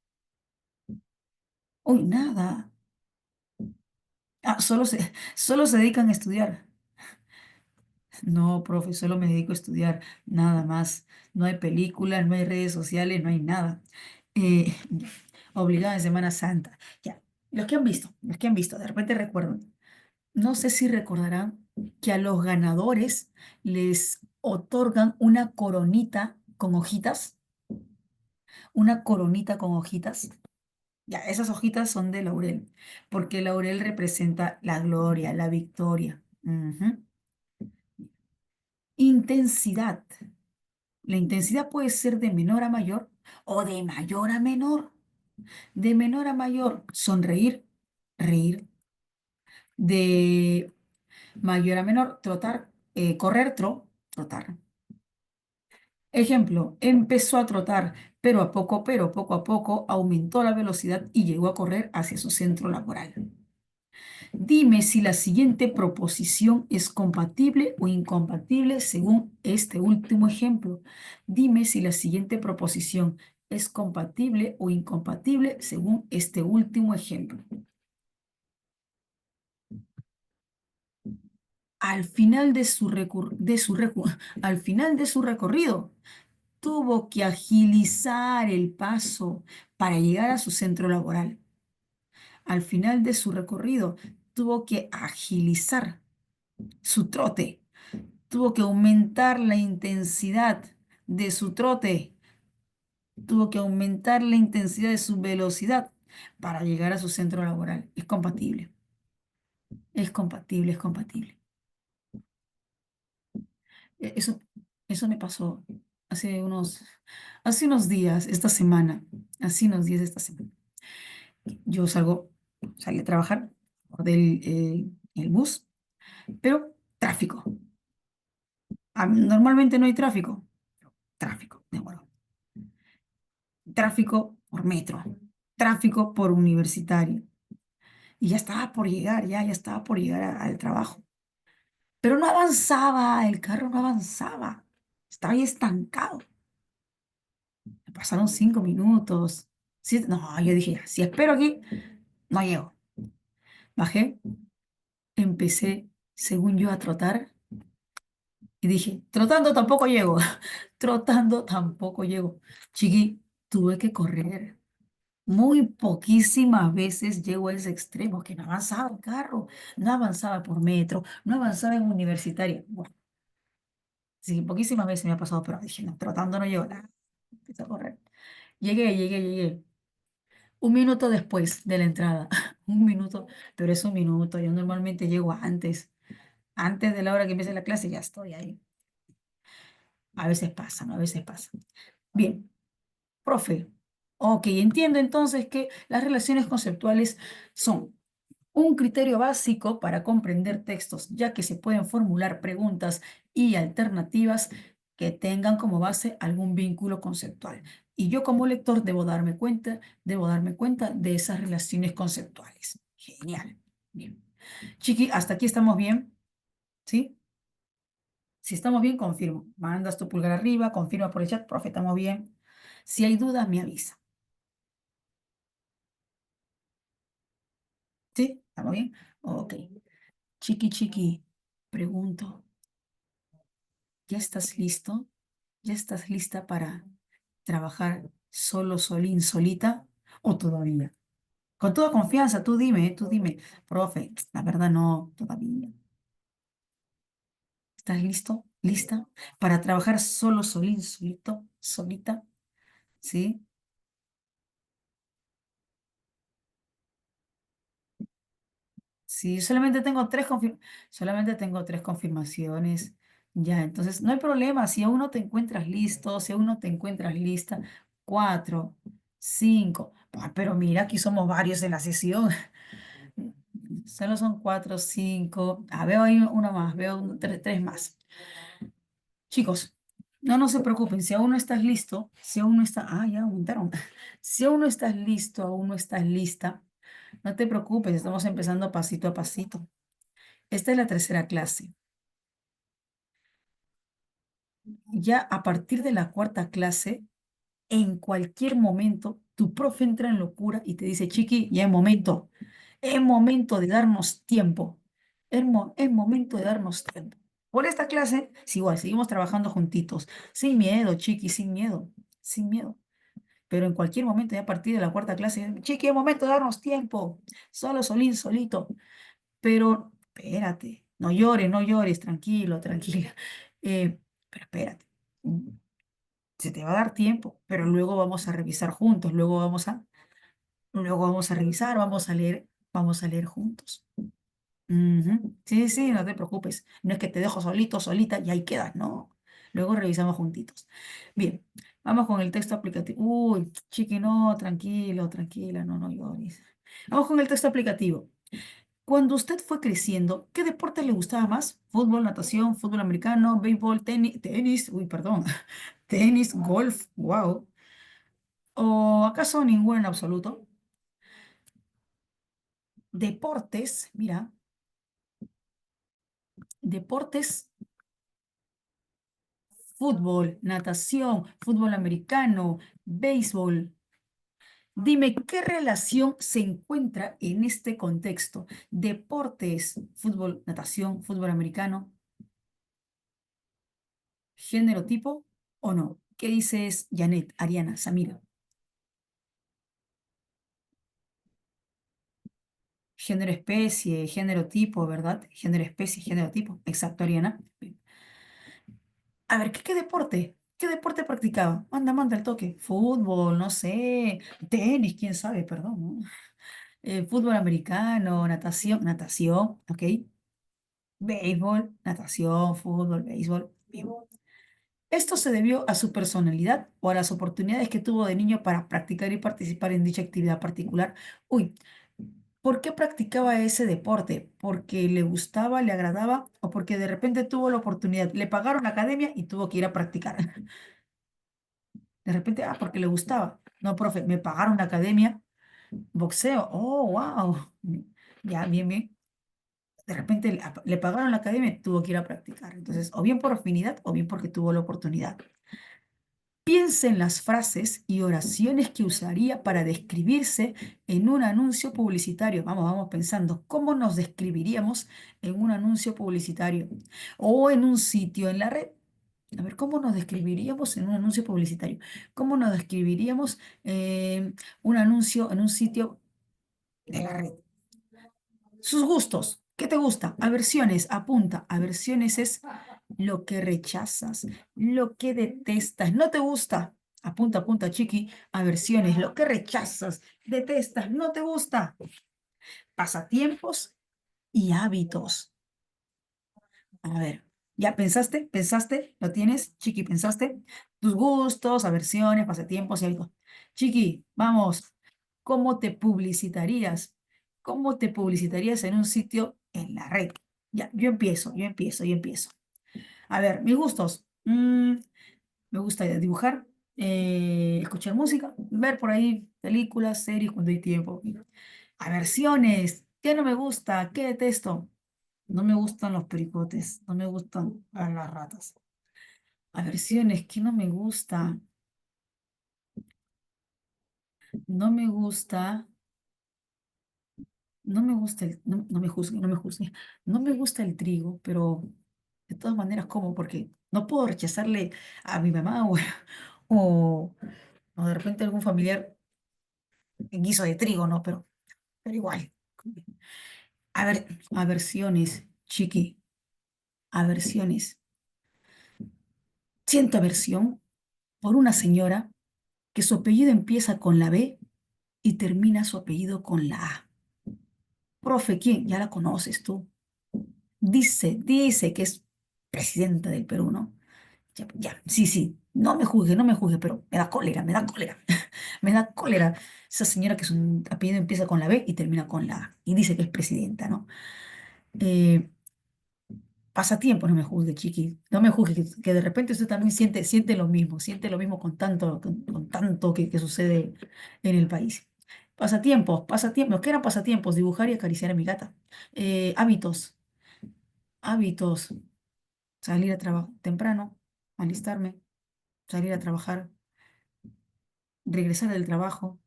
Uy, nada. Ah, solo se dedican a estudiar. No, profe, solo me dedico a estudiar, nada más. No hay películas, no hay redes sociales, no hay nada. Ya, obligada en Semana Santa. Ya, los que han visto, de repente recuerdan. No sé si recordarán que a los ganadores les otorgan una coronita con hojitas, una coronita con hojitas. Ya, esas hojitas son de laurel, porque el laurel representa la gloria, la victoria. Ujú. Intensidad. La intensidad puede ser de menor a mayor o de mayor a menor. De menor a mayor, sonreír, reír. De mayor a menor, trotar, correr, trotar. Ejemplo, empezó a trotar, pero poco a poco aumentó la velocidad y llegó a correr hacia su centro laboral. Dime si la siguiente proposición es compatible o incompatible según este último ejemplo. Dime si la siguiente proposición es compatible o incompatible según este último ejemplo. Al final de al final de su recorrido, tuvo que agilizar el paso para llegar a su centro laboral. Al final de su recorrido, tuvo que agilizar su trote. Tuvo que aumentar la intensidad de su trote, tuvo que aumentar la intensidad de su velocidad para llegar a su centro laboral. Es compatible, es compatible, es compatible. Eso, eso me pasó hace hace unos días, esta semana, hace unos días esta semana. Yo salí a trabajar del el bus, pero tráfico. Normalmente no hay tráfico. Tráfico, de acuerdo. Tráfico por metro, tráfico por universitario. Y ya estaba por llegar, ya estaba por llegar al trabajo. Pero no avanzaba, el carro no avanzaba. Estaba ahí estancado. Me pasaron 5 minutos. No, yo dije, si espero aquí, no llego. Bajé, empecé, según yo, a trotar. Y dije, trotando tampoco llego. Trotando tampoco llego. Chiqui, tuve que correr. Muy poquísimas veces llego a ese extremo, que no avanzaba el carro, no avanzaba por metro, no avanzaba en universitaria. Bueno, sí, poquísimas veces me ha pasado, pero dije, no, tratando no llego nada. Empecé a correr. Llegué. 1 minuto después de la entrada. 1 minuto, pero es 1 minuto. Yo normalmente llego antes. Antes de la hora que empiece la clase ya estoy ahí. A veces pasa, ¿no? A veces pasa. Bien, profe. Ok, entiendo entonces que las relaciones conceptuales son un criterio básico para comprender textos, ya que se pueden formular preguntas y alternativas que tengan como base algún vínculo conceptual. Y yo como lector debo darme cuenta de esas relaciones conceptuales. Genial. Bien. Chiqui, hasta aquí estamos bien, ¿sí? Si estamos bien, confirmo. Mandas tu pulgar arriba, confirma por el chat, profe, estamos bien. Si hay dudas, me avisa. ¿Sí? ¿Estamos bien? Ok. Chiqui, pregunto. ¿Ya estás listo? ¿Ya estás lista para trabajar solo, solín, solita o todavía? Con toda confianza, tú dime, profe, la verdad no, todavía. ¿Estás listo? ¿Lista? Para trabajar solo, solín, solito, solita, ¿sí? Sí, solamente tengo tres confirmaciones. Ya, entonces no hay problema. Si aún no te encuentras listo, si aún no te encuentras lista, 4, 5. Ah, pero mira, aquí somos varios en la sesión. Solo son 4, 5. Ah, veo ahí uno más, veo tres más. Chicos, no se preocupen. Si aún no estás listo, si aún no está, ya aumentaron. Si aún no estás listo, aún no estás lista, No te preocupes, estamos empezando pasito a pasito. Esta es la tercera clase. Ya a partir de la cuarta clase, en cualquier momento, tu profe entra en locura y te dice, Chiqui, ya es momento de darnos tiempo, es momento de darnos tiempo. Por esta clase, sí, igual, seguimos trabajando juntitos, sin miedo, Chiqui, sin miedo, sin miedo. Pero en cualquier momento, ya a partir de la cuarta clase, Chiqui, es momento de darnos tiempo, solo, solín, solito. Pero espérate, no llores, no llores, tranquilo, tranquila. Pero espérate, se te va a dar tiempo, pero luego vamos a revisar juntos, luego vamos a revisar, vamos a leer juntos. Ujú. Sí, sí, no te preocupes. No es que te dejo solito, solita y ahí quedas, no. Luego revisamos juntitos. Bien, vamos con el texto aplicativo. Uy, chiqui, no, tranquilo, tranquila, no, no llores. Vamos con el texto aplicativo. Cuando usted fue creciendo, ¿qué deporte le gustaba más? ¿Fútbol, natación, fútbol americano, béisbol, tenis, uy, perdón, tenis, golf, wow. ¿O acaso ninguno en absoluto? Deportes, mira, deportes, fútbol, natación, fútbol americano, béisbol. Dime, ¿qué relación se encuentra en este contexto? Deportes, fútbol, natación, fútbol americano, género tipo o no. ¿Qué dices, Janet, Ariana, Samira? Género especie, género tipo, ¿verdad? Género especie, género tipo. Exacto, Ariana. Bien. A ver, ¿qué deporte? ¿Qué deporte practicaba? Manda, manda el toque. Fútbol, no sé. Tenis, quién sabe, perdón, ¿no? Fútbol americano, natación, ¿ok? Béisbol, natación, fútbol, béisbol. Bien. Esto se debió a su personalidad o a las oportunidades que tuvo de niño para practicar y participar en dicha actividad particular. Uy, ¿por qué practicaba ese deporte? ¿Porque le gustaba, le agradaba o porque de repente tuvo la oportunidad? Le pagaron la academia y tuvo que ir a practicar. De repente, porque le gustaba. No, profe, me pagaron la academia, boxeo. Oh, wow. Ya, bien, bien. De repente le pagaron la academia y tuvo que ir a practicar. Entonces, o bien por afinidad o bien porque tuvo la oportunidad. Piense en las frases y oraciones que usaría para describirse en un anuncio publicitario. Vamos, vamos pensando, ¿cómo nos describiríamos en un anuncio publicitario o en un sitio en la red? A ver, ¿cómo nos describiríamos en un anuncio publicitario? ¿Cómo nos describiríamos un anuncio en un sitio de la red? Sus gustos. ¿Qué te gusta? Aversiones. Apunta. Aversiones es lo que rechazas, lo que detestas. No te gusta. Apunta, apunta, chiqui. Aversiones, lo que rechazas, detestas, no te gusta. Pasatiempos y hábitos. A ver, ¿ya pensaste? ¿Pensaste? ¿Lo tienes? Chiqui, ¿pensaste? Tus gustos, aversiones, pasatiempos y hábitos. Chiqui, vamos. ¿Cómo te publicitarías? ¿Cómo te publicitarías en un sitio en la red? Ya, yo empiezo. A ver, mis gustos. Me gusta dibujar, escuchar música, ver por ahí películas, series cuando hay tiempo. Aversiones. ¿Qué no me gusta? ¿Qué detesto? No me gustan los pericotes, no me gustan las ratas. Aversiones, ¿qué no me gusta? No me gusta, no me juzgue, no me juzgue. No me gusta el trigo, pero de todas maneras como, porque no puedo rechazarle a mi mamá o, o de repente algún familiar en guiso de trigo, ¿no? Pero igual. A ver, aversiones, chiqui, aversiones. Siento aversión por una señora que su apellido empieza con la B y termina su apellido con la A. Profe, ¿quién? Ya la conoces tú. Dice que es presidenta del Perú, ¿no? Ya, ya, sí, sí, no me juzgue, pero me da cólera, me da cólera, me da cólera. Esa señora que su apellido empieza con la B y termina con la A y dice que es presidenta, ¿no? Eh, Pasatiempo, no me juzgue, chiqui, no me juzgue, que de repente usted también siente lo mismo con tanto que sucede en el país. Pasatiempos, pasatiempos. ¿Qué eran pasatiempos? Dibujar y acariciar a mi gata. Hábitos, hábitos. Salir a trabajar temprano, alistarme, salir a trabajar, regresar del trabajo,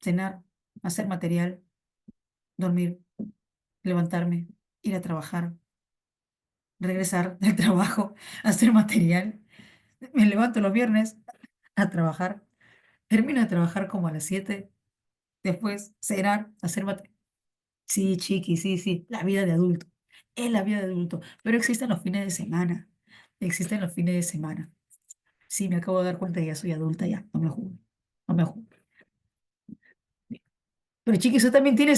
cenar, hacer material, dormir, levantarme, ir a trabajar, regresar del trabajo, hacer material. Me levanto los viernes a trabajar, termino de trabajar como a las 7, después cenar, hacer material. Sí, chiqui, sí, sí, la vida de adulto. Es la vida de adulto, pero existen los fines de semana. Existen los fines de semana. Sí, me acabo de dar cuenta que ya soy adulta, ya, no me juzgo, no me juzgo. Pero chiqui, eso también tiene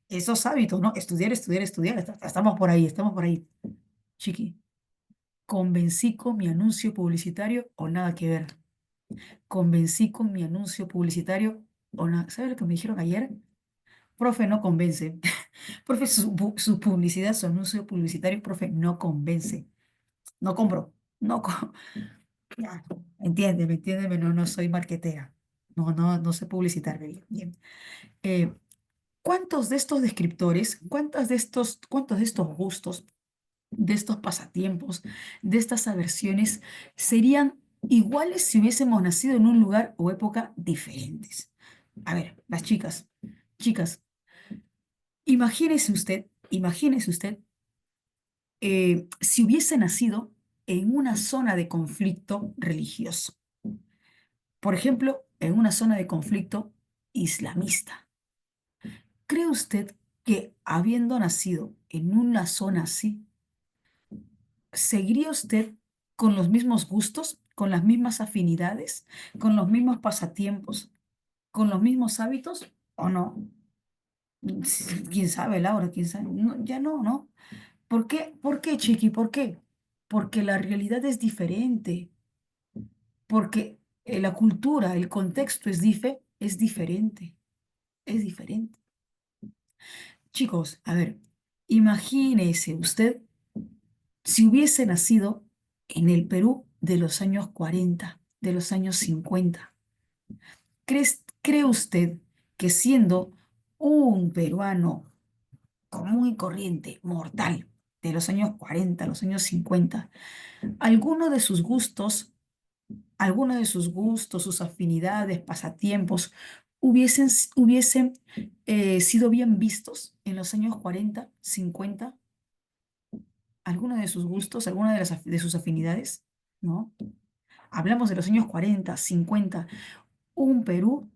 esos hábitos, ¿no? Estudiar, estudiar, estudiar. Estamos por ahí, estamos por ahí. Chiqui, ¿convencí con mi anuncio publicitario o nada que ver? Convencí con mi anuncio publicitario o nada. ¿Sabes lo que me dijeron ayer? Profe, no convence. Profe, su publicidad, su anuncio publicitario, profe, no convence. No compro. No, ya, entiéndeme, entiéndeme, no, no soy marquetera. No, no, no sé publicitar bien. Bien. Eh, ¿Cuántos de estos descriptores, cuántos de estos gustos, de estos pasatiempos, de estas aversiones serían iguales si hubiésemos nacido en un lugar o época diferentes? A ver, las chicas, chicas, imagínese usted si hubiese nacido en una zona de conflicto religioso, por ejemplo, en una zona de conflicto islamista. ¿Cree usted que habiendo nacido en una zona así, seguiría usted con los mismos gustos, con las mismas afinidades, con los mismos pasatiempos, con los mismos hábitos o no? Sí, ¿quién sabe, Laura? ¿Quién sabe? No, ya no, ¿no? ¿Por qué? ¿Por qué, Chiqui? ¿Por qué? Porque la realidad es diferente, porque la cultura, el contexto es diferente, es diferente. Chicos, a ver, imagínese usted si hubiese nacido en el Perú de los años 40, de los años 50. ¿Cree usted que siendo un peruano común y corriente, mortal, de los años 40, los años 50, alguno de sus gustos, sus afinidades, pasatiempos, hubiesen sido bien vistos en los años 40, 50? ¿Alguno de sus gustos, alguna de sus afinidades? ¿No? Hablamos de los años 40, 50. Un Perú,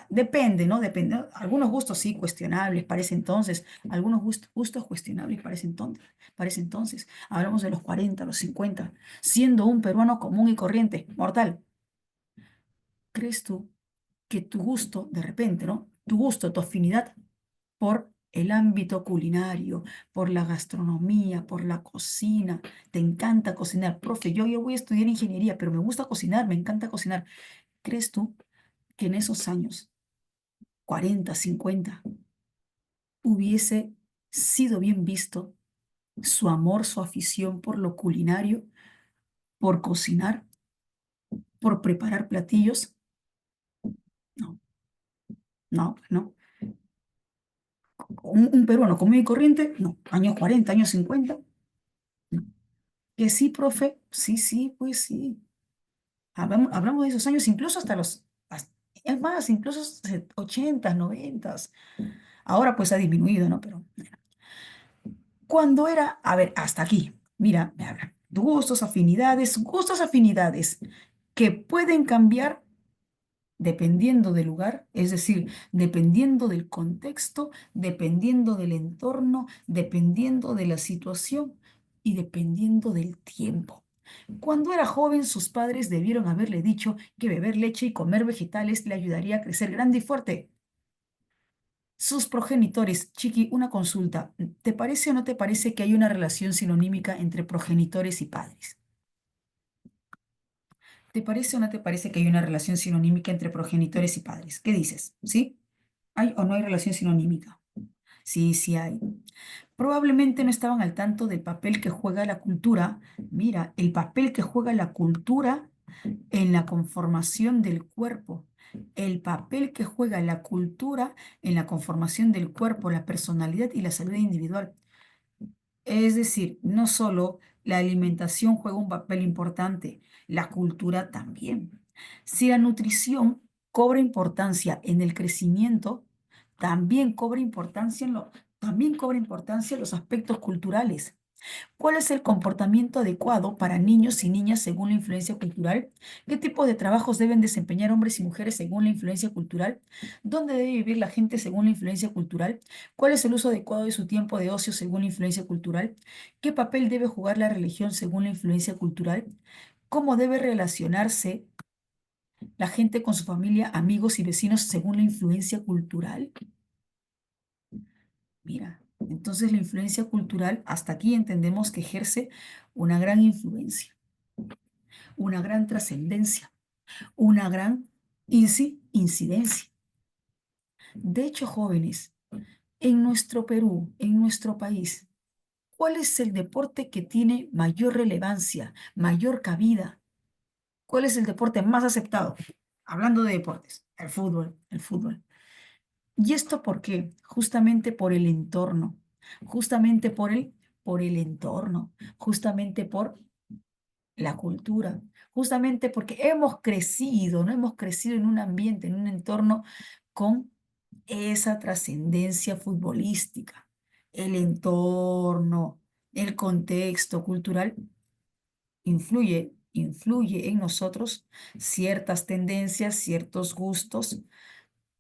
depende, ¿no? Depende, ¿no? Algunos gustos sí cuestionables para ese entonces, algunos gustos cuestionables para ese entonces. Hablamos de los 40, los 50, siendo un peruano común y corriente, mortal. ¿Crees tú que tu gusto, de repente, ¿no? Tu gusto, tu afinidad por el ámbito culinario, por la gastronomía, por la cocina, te encanta cocinar? Profe, yo voy a estudiar ingeniería, pero me gusta cocinar, me encanta cocinar. ¿Crees tú que en esos años, 40, 50, hubiese sido bien visto su amor, su afición por lo culinario, por cocinar, por preparar platillos? No, no, no. Un peruano común y corriente, no. Años 40, años 50, no. Que sí, profe, sí, sí, pues sí. Hablamos de esos años, incluso es más, incluso 80, 90. Ahora pues ha disminuido, ¿no? Pero cuando era, a ver, hasta aquí, mira, me habla. Gustos, afinidades que pueden cambiar dependiendo del lugar, es decir, dependiendo del contexto, dependiendo del entorno, dependiendo de la situación y dependiendo del tiempo. Cuando era joven, sus padres debieron haberle dicho que beber leche y comer vegetales le ayudaría a crecer grande y fuerte. Sus progenitores, Chiqui, una consulta. ¿Te parece o no te parece que hay una relación sinonímica entre progenitores y padres? ¿Te parece o no te parece que hay una relación sinonímica entre progenitores y padres? ¿Qué dices? ¿Sí? ¿Hay o no hay relación sinonímica? Sí, sí hay. Probablemente no estaban al tanto del papel que juega la cultura. Mira, el papel que juega la cultura en la conformación del cuerpo, el papel que juega la cultura en la conformación del cuerpo, la personalidad y la salud individual. Es decir, no solo la alimentación juega un papel importante, la cultura también. Si la nutrición cobra importancia en el crecimiento, también cobra importancia en los aspectos culturales. ¿Cuál es el comportamiento adecuado para niños y niñas según la influencia cultural? ¿Qué tipo de trabajos deben desempeñar hombres y mujeres según la influencia cultural? ¿Dónde debe vivir la gente según la influencia cultural? ¿Cuál es el uso adecuado de su tiempo de ocio según la influencia cultural? ¿Qué papel debe jugar la religión según la influencia cultural? ¿Cómo debe relacionarse la gente con su familia, amigos y vecinos según la influencia cultural? Mira, entonces la influencia cultural, hasta aquí entendemos que ejerce una gran influencia, una gran trascendencia, una gran incidencia. De hecho, jóvenes, en nuestro Perú, en nuestro país, ¿cuál es el deporte que tiene mayor relevancia, mayor cabida? ¿Cuál es el deporte más aceptado? Hablando de deportes, el fútbol, el fútbol. ¿Y esto por qué? Justamente por el entorno, justamente por el entorno, justamente por la cultura, justamente porque hemos crecido, no hemos crecido en un ambiente, en un entorno con esa trascendencia futbolística. El entorno, el contexto cultural influye en nosotros ciertas tendencias, ciertos gustos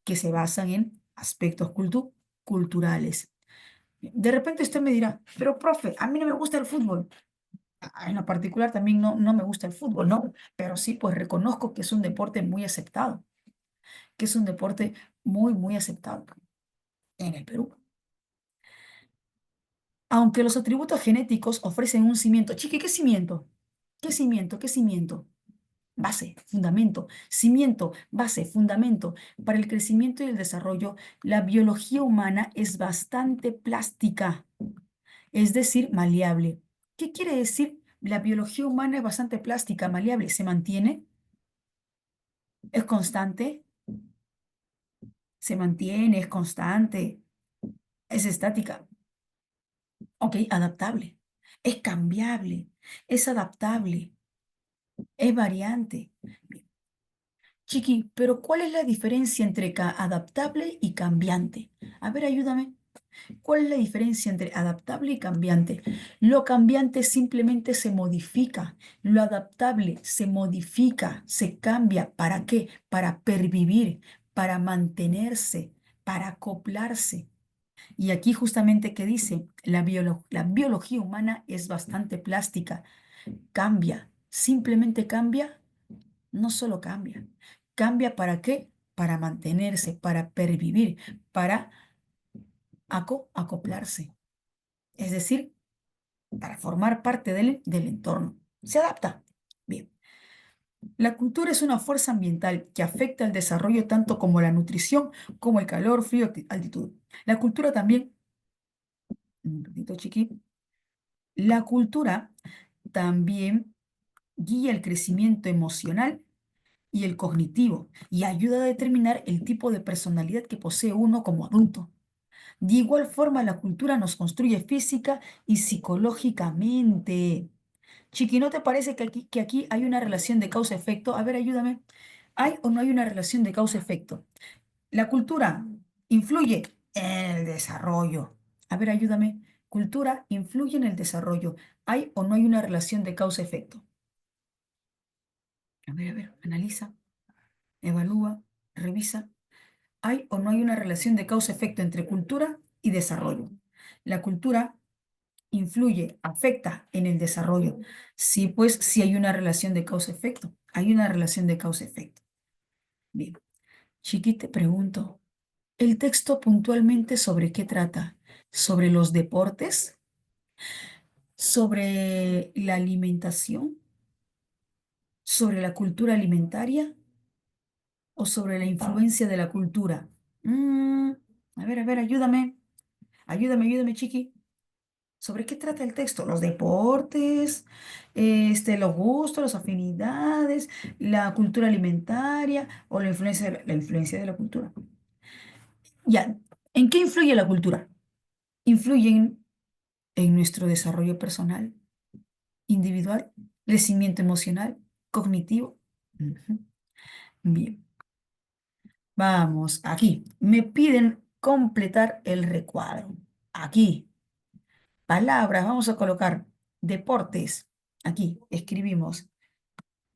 que se basan en aspectos culturales. De repente usted me dirá, pero profe, a mí no me gusta el fútbol. En lo particular también no me gusta el fútbol, ¿no? Pero sí, pues reconozco que es un deporte muy aceptado, que es un deporte muy aceptado en el Perú. Aunque los atributos genéticos ofrecen un cimiento. Chiqui, ¿qué cimiento? ¿Qué cimiento? ¿Qué cimiento? Base, fundamento, cimiento, base, fundamento. Para el crecimiento y el desarrollo, la biología humana es bastante plástica, es decir, maleable. ¿Qué quiere decir? La biología humana es bastante plástica, maleable. ¿Se mantiene? ¿Es constante? Se mantiene, es constante, es estática. Ok, adaptable. Es cambiable, es adaptable, es variante. Chiqui, pero ¿cuál es la diferencia entre adaptable y cambiante? A ver, ayúdame. ¿Cuál es la diferencia entre adaptable y cambiante? Lo cambiante simplemente se modifica. Lo adaptable se modifica, se cambia. ¿Para qué? Para pervivir, para mantenerse, para acoplarse. Y aquí justamente que dice, la biología humana es bastante plástica, cambia, simplemente cambia, no solo cambia. ¿Cambia para qué? Para mantenerse, para pervivir, para acoplarse. Es decir, para formar parte del entorno. Se adapta. Bien. La cultura es una fuerza ambiental que afecta el desarrollo tanto como la nutrición, como el calor, frío, altitud. La cultura también, un ratito chiqui, la cultura también guía el crecimiento emocional y el cognitivo y ayuda a determinar el tipo de personalidad que posee uno como adulto. De igual forma, la cultura nos construye física y psicológicamente. Chiqui, ¿no te parece que aquí hay una relación de causa-efecto? A ver, ayúdame. ¿Hay o no hay una relación de causa-efecto? La cultura influye en el desarrollo. A ver, ayúdame. Cultura influye en el desarrollo. ¿Hay o no hay una relación de causa-efecto? A ver, analiza, evalúa, revisa. ¿Hay o no hay una relación de causa-efecto entre cultura y desarrollo? La cultura influye, afecta en el desarrollo. Sí, pues sí hay una relación de causa-efecto. Hay una relación de causa-efecto. Bien. Chiqui, te pregunto, ¿el texto puntualmente sobre qué trata? ¿Sobre los deportes? ¿Sobre la alimentación? ¿Sobre la cultura alimentaria? ¿O sobre la influencia de la cultura? Mm, a ver, ayúdame. Ayúdame, Chiqui. ¿Sobre qué trata el texto? Los deportes, los gustos, las afinidades, la cultura alimentaria o la influencia de la cultura. Ya, ¿en qué influye la cultura? Influyen en nuestro desarrollo personal, individual, crecimiento emocional, cognitivo. Ujú. Bien, vamos, aquí. Me piden completar el recuadro. Aquí, palabras, vamos a colocar deportes. Aquí, escribimos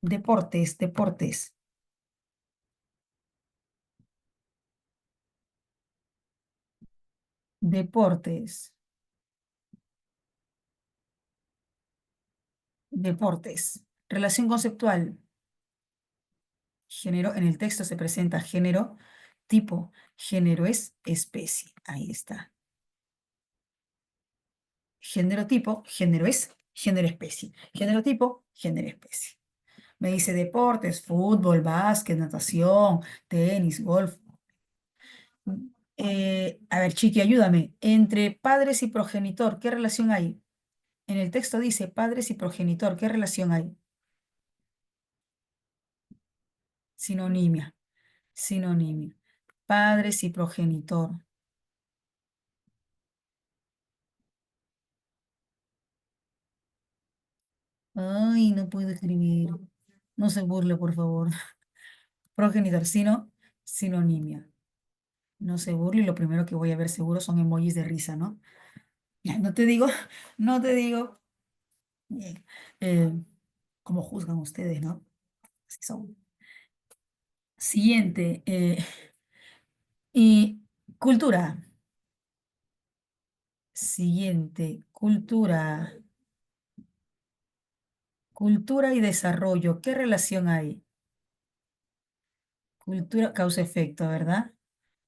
deportes, deportes, deportes, deportes. Relación conceptual. Género, en el texto se presenta género, tipo, género es especie. Ahí está. Género tipo, género es, género especie. Género tipo, género especie. Me dice deportes, fútbol, básquet, natación, tenis, golf. A ver, Chiqui, ayúdame. Entre padres y progenitor, ¿qué relación hay? En el texto dice padres y progenitor, ¿qué relación hay? Sinonimia, sinonimia. Padres y progenitor. Ay, no puedo escribir. No se burle, por favor. Progenitor, sinonimia. No se burle y lo primero que voy a ver seguro son emojis de risa, ¿no? Ya, no te digo, no te digo. Bien. Eh, ¿Cómo juzgan ustedes, no? Así son. Siguiente. Y cultura. Siguiente. Cultura. Cultura y desarrollo. ¿Qué relación hay? Cultura, causa-efecto, ¿verdad?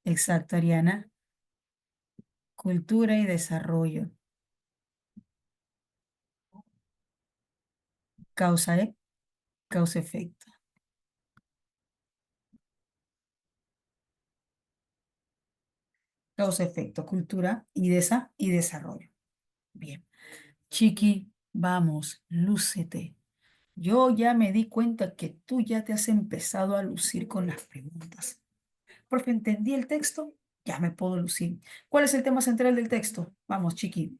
Exacto, Ariana. Cultura y desarrollo. Causa, ¿eh? Causa-efecto. Causa-efecto. Cultura y desarrollo. Bien. Chiqui, vamos, lúcete. Yo ya me di cuenta que tú ya te has empezado a lucir con las preguntas. Profe, entendí el texto, ya me puedo lucir. ¿Cuál es el tema central del texto? Vamos, Chiqui,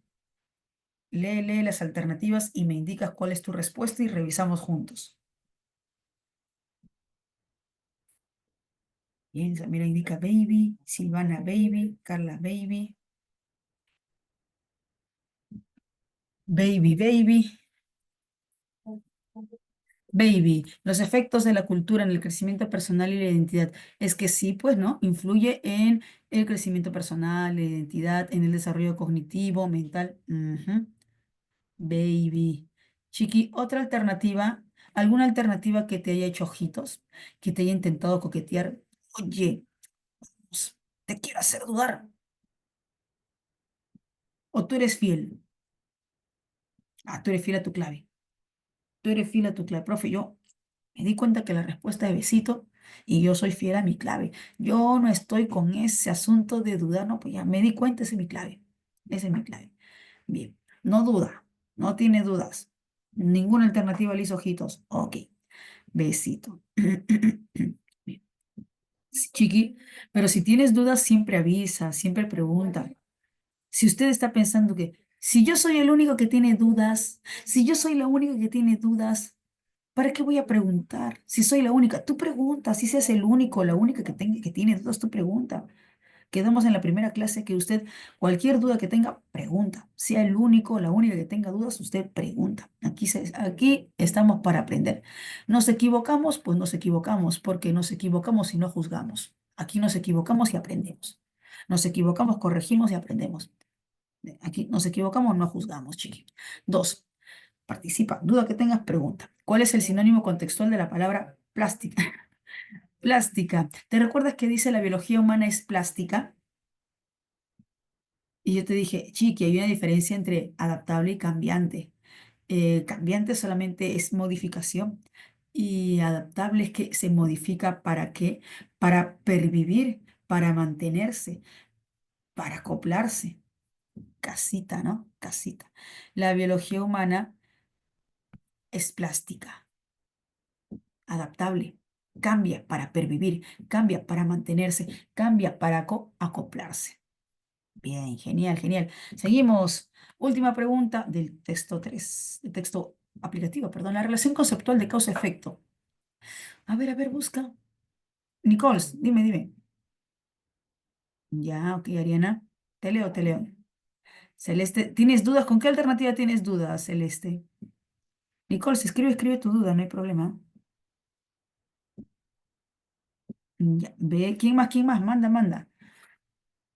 lee las alternativas y me indicas cuál es tu respuesta y revisamos juntos. Piensa, mira, indica baby, Silvana baby, Carla baby, baby, baby. Baby, los efectos de la cultura en el crecimiento personal y la identidad. Es que sí, pues, ¿no? Influye en el crecimiento personal, la identidad, en el desarrollo cognitivo, mental. Ujú. Baby. Chiqui, otra alternativa, alguna alternativa que te haya hecho ojitos, que te haya intentado coquetear. Oye, pues, te quiero hacer dudar. O tú eres fiel. Ah, tú eres fiel a tu clave. Tú eres fiel a tu clave. Profe, yo me di cuenta que la respuesta es besito y yo soy fiel a mi clave. Yo no estoy con ese asunto de dudar, no, pues ya me di cuenta, esa es mi clave. Esa es mi clave. Bien, no duda, no tiene dudas. Ninguna alternativa le hizo ojitos. Ok, besito. Bien. Sí, Chiqui, pero si tienes dudas, siempre avisa, siempre pregunta. Si usted está pensando que si yo soy el único que tiene dudas, si yo soy la única que tiene dudas, ¿para qué voy a preguntar? Si soy la única, tú pregunta, si seas el único, la única que tiene dudas, tú pregunta. Quedamos en la primera clase que usted, cualquier duda que tenga, pregunta. Sea el único, la única que tenga dudas, usted pregunta. Aquí estamos para aprender. Nos equivocamos, pues nos equivocamos, porque nos equivocamos y no juzgamos. Aquí nos equivocamos y aprendemos. Nos equivocamos, corregimos y aprendemos. Aquí nos equivocamos, no juzgamos, chiqui. Dos, participa. Duda que tengas, pregunta. ¿Cuál es el sinónimo contextual de la palabra plástica? Plástica. ¿Te recuerdas que dice la biología humana es plástica? Y yo te dije, chiqui, hay una diferencia entre adaptable y cambiante. Cambiante solamente es modificación y adaptable es que se modifica ¿para qué? Para pervivir, para mantenerse, para acoplarse. Casita, ¿no? Casita. La biología humana es plástica, adaptable, cambia para pervivir, cambia para mantenerse, cambia para acoplarse. Bien, genial, genial. Seguimos. Última pregunta del texto 3, del texto aplicativo, perdón. La relación conceptual de causa-efecto. A ver, busca. Nicoles, dime, dime. Ya, ok, Ariana. Te leo, te leo. Celeste, ¿tienes dudas? ¿Con qué alternativa tienes dudas, Celeste? Nicole, si escribe, escribe tu duda, no hay problema. Ya, ve, ¿quién más? ¿Quién más? Manda, manda.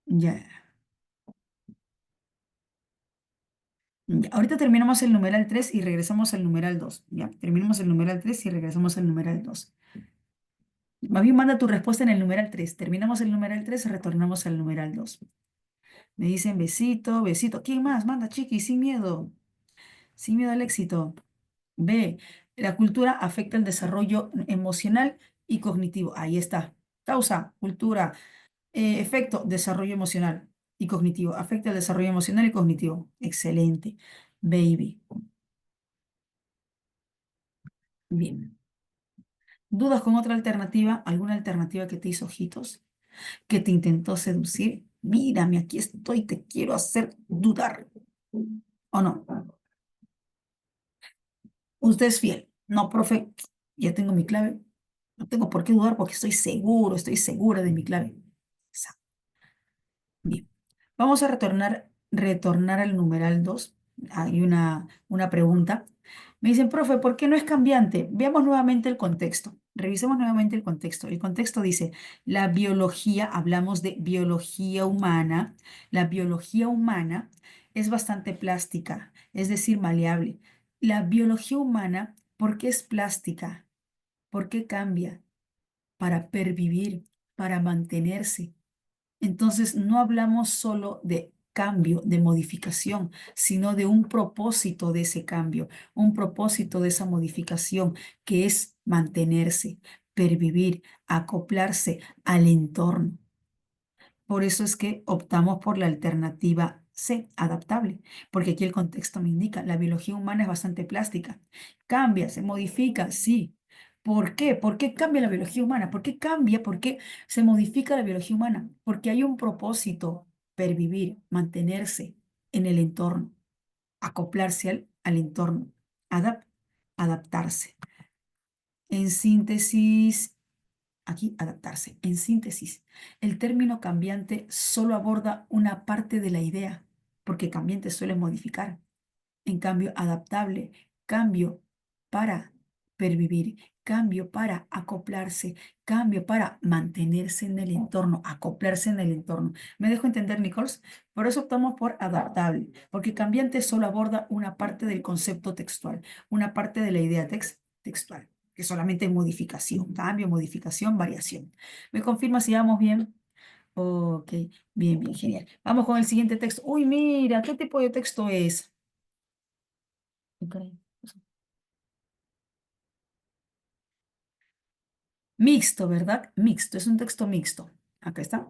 Ya, ya. Ahorita terminamos el numeral 3 y regresamos al numeral 2. Ya, terminamos el numeral 3 y regresamos al numeral 2. Más bien manda tu respuesta en el numeral 3. Terminamos el numeral 3 y retornamos al numeral 2. Me dicen besito, besito. ¿Quién más? Manda, chiqui, sin miedo. Sin miedo al éxito. B. La cultura afecta el desarrollo emocional y cognitivo. Ahí está. Causa, cultura. Efecto, desarrollo emocional y cognitivo. Afecta el desarrollo emocional y cognitivo. Excelente. Baby. Bien. ¿Dudas con otra alternativa? ¿Alguna alternativa que te hizo ojitos? ¿Que te intentó seducir? Mírame, aquí estoy, te quiero hacer dudar. ¿O no? Usted es fiel. No, profe, ya tengo mi clave. No tengo por qué dudar porque estoy seguro, estoy segura de mi clave. Exacto. Bien. Vamos a retornar al numeral 2. Hay una pregunta. Me dicen, profe, ¿por qué no es cambiante? Veamos nuevamente el contexto. Revisemos nuevamente el contexto. El contexto dice, la biología, hablamos de biología humana. La biología humana es bastante plástica, es decir, maleable. La biología humana, ¿por qué es plástica? ¿Por qué cambia? Para pervivir, para mantenerse. Entonces, no hablamos solo de cambio, de modificación, sino de un propósito de ese cambio, un propósito de esa modificación, que es mantenerse, pervivir, acoplarse al entorno. Por eso es que optamos por la alternativa C, adaptable, porque aquí el contexto me indica, la biología humana es bastante plástica. Cambia, se modifica, sí. ¿Por qué? ¿Por qué cambia la biología humana? ¿Por qué cambia? ¿Por qué se modifica la biología humana? Porque hay un propósito, pervivir, mantenerse en el entorno, acoplarse al entorno, adap- adaptarse. En síntesis, aquí adaptarse. En síntesis, el término cambiante solo aborda una parte de la idea, porque cambiante suele modificar. En cambio, adaptable, cambio para pervivir, cambio para acoplarse, cambio para mantenerse en el entorno, acoplarse en el entorno. ¿Me dejo entender, Nichols? Por eso optamos por adaptable, porque cambiante solo aborda una parte del concepto textual, una parte de la idea textual, que solamente es modificación, cambio, modificación, variación. ¿Me confirma si vamos bien? Ok, bien, bien, genial. Vamos con el siguiente texto. Uy, mira, ¿qué tipo de texto es? Ay, caray. Mixto, ¿verdad? Mixto, es un texto mixto. Acá está.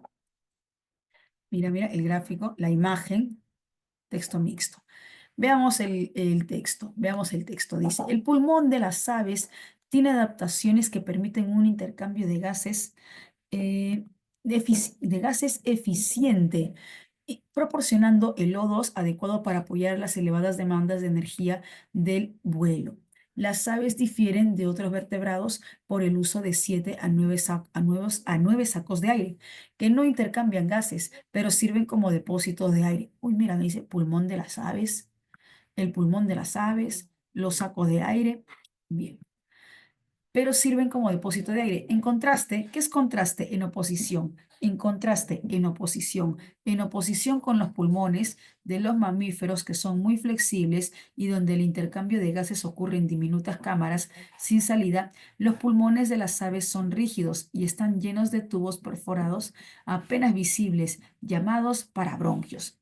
Mira, mira, el gráfico, la imagen, texto mixto. Veamos el texto, veamos el texto. Dice, el pulmón de las aves tiene adaptaciones que permiten un intercambio de gases eh, de gases eficiente, y proporcionando el O2 adecuado para apoyar las elevadas demandas de energía del vuelo. Las aves difieren de otros vertebrados por el uso de 7 a 9 a 9 sacos de aire, que no intercambian gases, pero sirven como depósitos de aire. Uy, mira, me dice pulmón de las aves, el pulmón de las aves, los sacos de aire. Bien, pero sirven como depósito de aire. En contraste, ¿qué es contraste? En oposición. En contraste, en oposición con los pulmones de los mamíferos que son muy flexibles y donde el intercambio de gases ocurre en diminutas cámaras sin salida, los pulmones de las aves son rígidos y están llenos de tubos perforados apenas visibles, llamados parabronquios.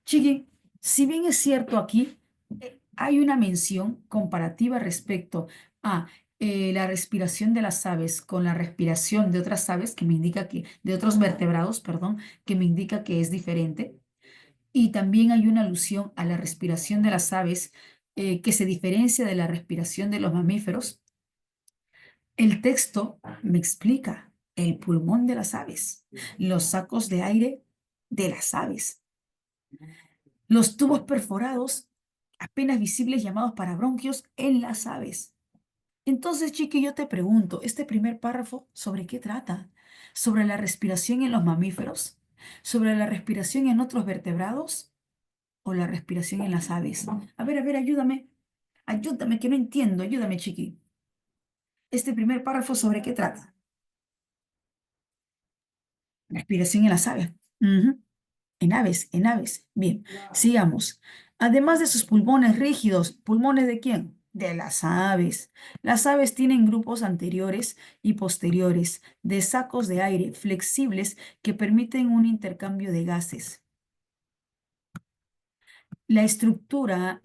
Chiqui, si bien es cierto aquí, hay una mención comparativa respecto a la respiración de las aves con la respiración de otras aves, que me indica que, de otros vertebrados, perdón, que me indica que es diferente. Y también hay una alusión a la respiración de las aves que se diferencia de la respiración de los mamíferos. El texto me explica el pulmón de las aves, los sacos de aire de las aves, los tubos perforados apenas visibles llamados parabronquios en las aves. Entonces, Chiqui, yo te pregunto, ¿este primer párrafo sobre qué trata? ¿Sobre la respiración en los mamíferos? ¿Sobre la respiración en otros vertebrados? ¿O la respiración en las aves? A ver, ayúdame. Ayúdame, que no entiendo. Ayúdame, Chiqui. ¿Este primer párrafo sobre qué trata? Respiración en las aves. Ujú. En aves. Bien, sigamos. Además de sus pulmones rígidos, ¿pulmones de quién? De las aves. Las aves tienen grupos anteriores y posteriores de sacos de aire flexibles que permiten un intercambio de gases. La estructura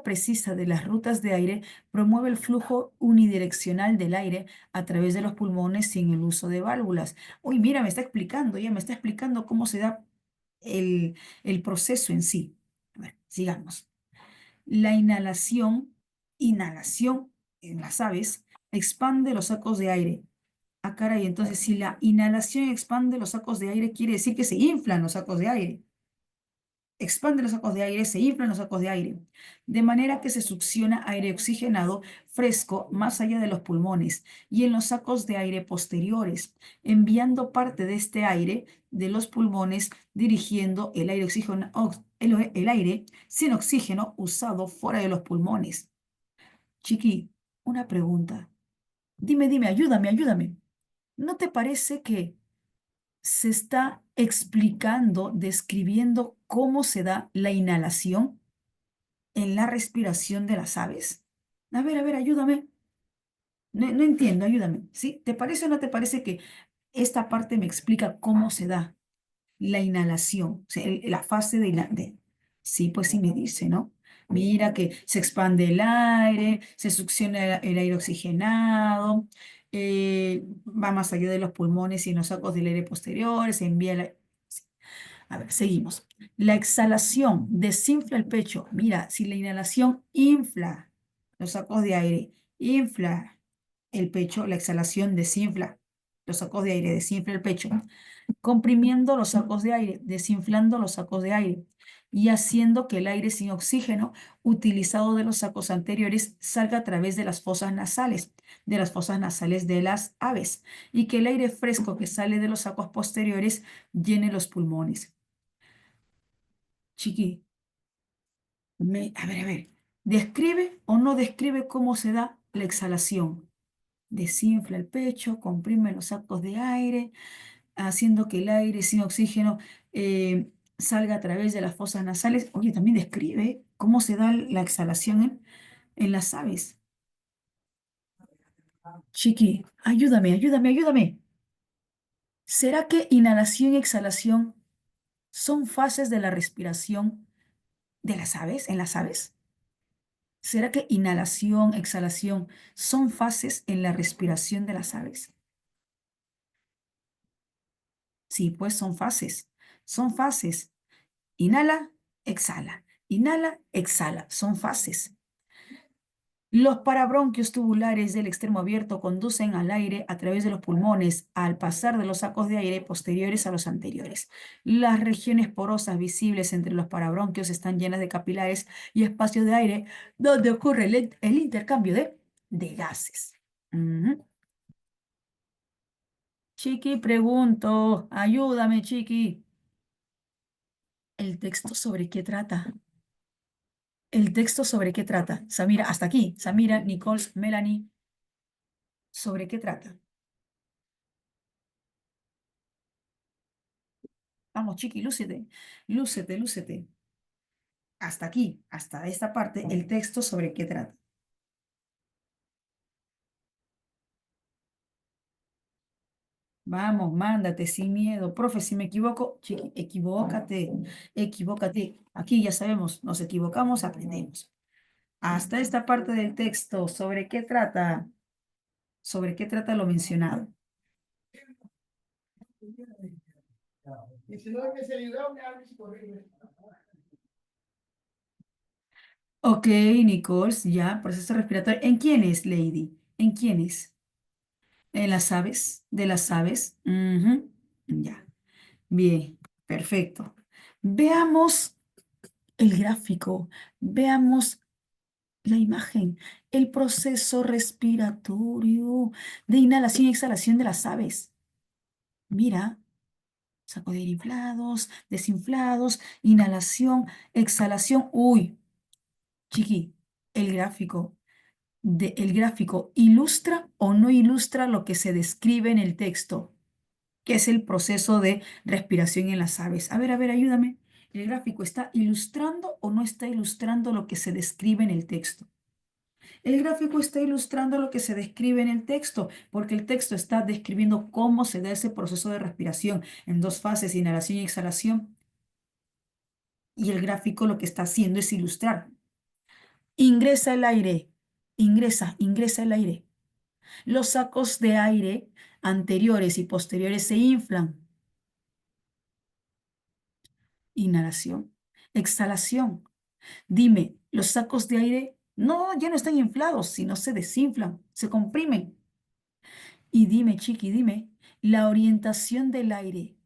precisa de las rutas de aire promueve el flujo unidireccional del aire a través de los pulmones sin el uso de válvulas. Uy, mira, me está explicando, ya me está explicando cómo se da el proceso en sí. A ver, sigamos. La inhalación en las aves expande los sacos de aire. Ah, caray, entonces si la inhalación expande los sacos de aire, quiere decir que se inflan los sacos de aire. Expande los sacos de aire, se inflan los sacos de aire, de manera que se succiona aire oxigenado fresco más allá de los pulmones y en los sacos de aire posteriores, enviando parte de este aire de los pulmones, dirigiendo el aire, el aire sin oxígeno usado fuera de los pulmones. Chiqui, una pregunta. Dime, ayúdame. ¿No te parece que se está explicando, describiendo cómo se da la inhalación en la respiración de las aves? A ver, ayúdame. No entiendo, ayúdame. ¿Sí? ¿Te parece o no te parece que esta parte me explica cómo se da la inhalación? O sea, la fase Sí, pues sí me dice, ¿no? Mira que se expande el aire, se succiona el aire oxigenado, va más allá de los pulmones y en los sacos del aire posteriores, se envía la... Sí. A ver, seguimos. La exhalación desinfla el pecho. Mira, si la inhalación infla los sacos de aire, infla el pecho, la exhalación desinfla los sacos de aire, desinfla el pecho, comprimiendo los sacos de aire, desinflando los sacos de aire y haciendo que el aire sin oxígeno utilizado de los sacos anteriores salga a través de las fosas nasales de las aves, y que el aire fresco que sale de los sacos posteriores llene los pulmones. Chiqui, a ver, ¿describe o no describe cómo se da la exhalación? Desinfla el pecho, comprime los sacos de aire, haciendo que el aire sin oxígeno salga a través de las fosas nasales. Oye, también describe cómo se da la exhalación en las aves. Chiqui, ayúdame. ¿Será que inhalación y exhalación son fases de la respiración de las aves, en las aves? ¿Será que inhalación, exhalación son fases en la respiración de las aves? Sí, pues son fases. Son fases. Inhala, exhala. Inhala, exhala. Son fases. Los parabronquios tubulares del extremo abierto conducen al aire a través de los pulmones al pasar de los sacos de aire posteriores a los anteriores. Las regiones porosas visibles entre los parabronquios están llenas de capilares y espacios de aire donde ocurre el intercambio de gases. Ujú. Chiqui, pregunto, ayúdame, Chiqui. ¿El texto sobre qué trata? ¿El texto sobre qué trata? Samira, hasta aquí. Samira, Nichols, Melanie, ¿sobre qué trata? Vamos, Chiqui, lúcete. Hasta aquí, hasta esta parte, el texto sobre qué trata. Vamos, mándate sin miedo. Profe, si me equivoco, Chiqui, equivócate. Aquí ya sabemos, nos equivocamos, aprendemos. Hasta esta parte del texto, ¿sobre qué trata? ¿Sobre qué trata lo mencionado? Ok, Nichols, ya, proceso respiratorio. ¿En quiénes, Lady? ¿En quiénes? ¿En las aves? ¿De las aves? Ujú, ya, bien, perfecto. Veamos el gráfico, veamos la imagen, el proceso respiratorio de inhalación y exhalación de las aves. Mira, sacudir inflados, desinflados, inhalación, exhalación. Uy, chiqui, el gráfico. El gráfico ilustra o no ilustra lo que se describe en el texto, que es el proceso de respiración en las aves. A ver, ayúdame. ¿El gráfico está ilustrando o no está ilustrando lo que se describe en el texto? El gráfico está ilustrando lo que se describe en el texto, porque el texto está describiendo cómo se da ese proceso de respiración en dos fases, inhalación y exhalación. Y el gráfico lo que está haciendo es ilustrar. Ingresa el aire, ingresa el aire. Los sacos de aire anteriores y posteriores se inflan. Inhalación. Exhalación. Dime, los sacos de aire no, ya no están inflados, sino se desinflan, se comprimen. Y dime, chiqui, dime, ¿la orientación del aire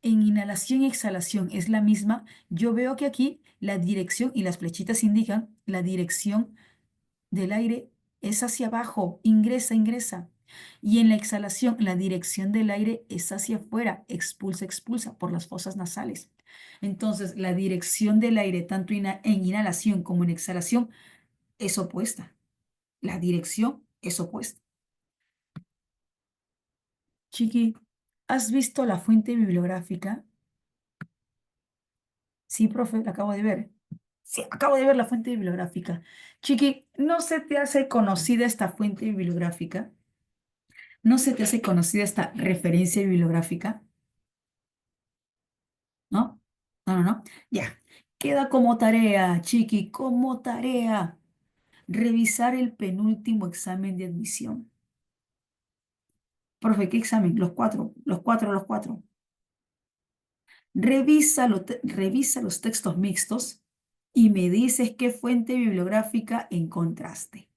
en inhalación y exhalación es la misma? Yo veo que aquí la dirección y las flechitas indican la dirección del aire es hacia abajo, ingresa, ingresa. Y en la exhalación, la dirección del aire es hacia afuera, expulsa, expulsa por las fosas nasales. Entonces, la dirección del aire, tanto en inhalación como en exhalación, es opuesta. La dirección es opuesta. Chiqui, ¿has visto la fuente bibliográfica? Sí, profe, la acabo de ver. Sí, acabo de ver la fuente bibliográfica. Chiqui, ¿no se te hace conocida esta fuente bibliográfica? ¿No se te hace conocida esta referencia bibliográfica? ¿No? No, no, no. Ya. Queda como tarea, chiqui, como tarea, revisar el penúltimo examen de admisión. Profe, ¿qué examen? Los cuatro, los cuatro, los cuatro. Revisa los textos mixtos y me dices qué fuente bibliográfica encontraste.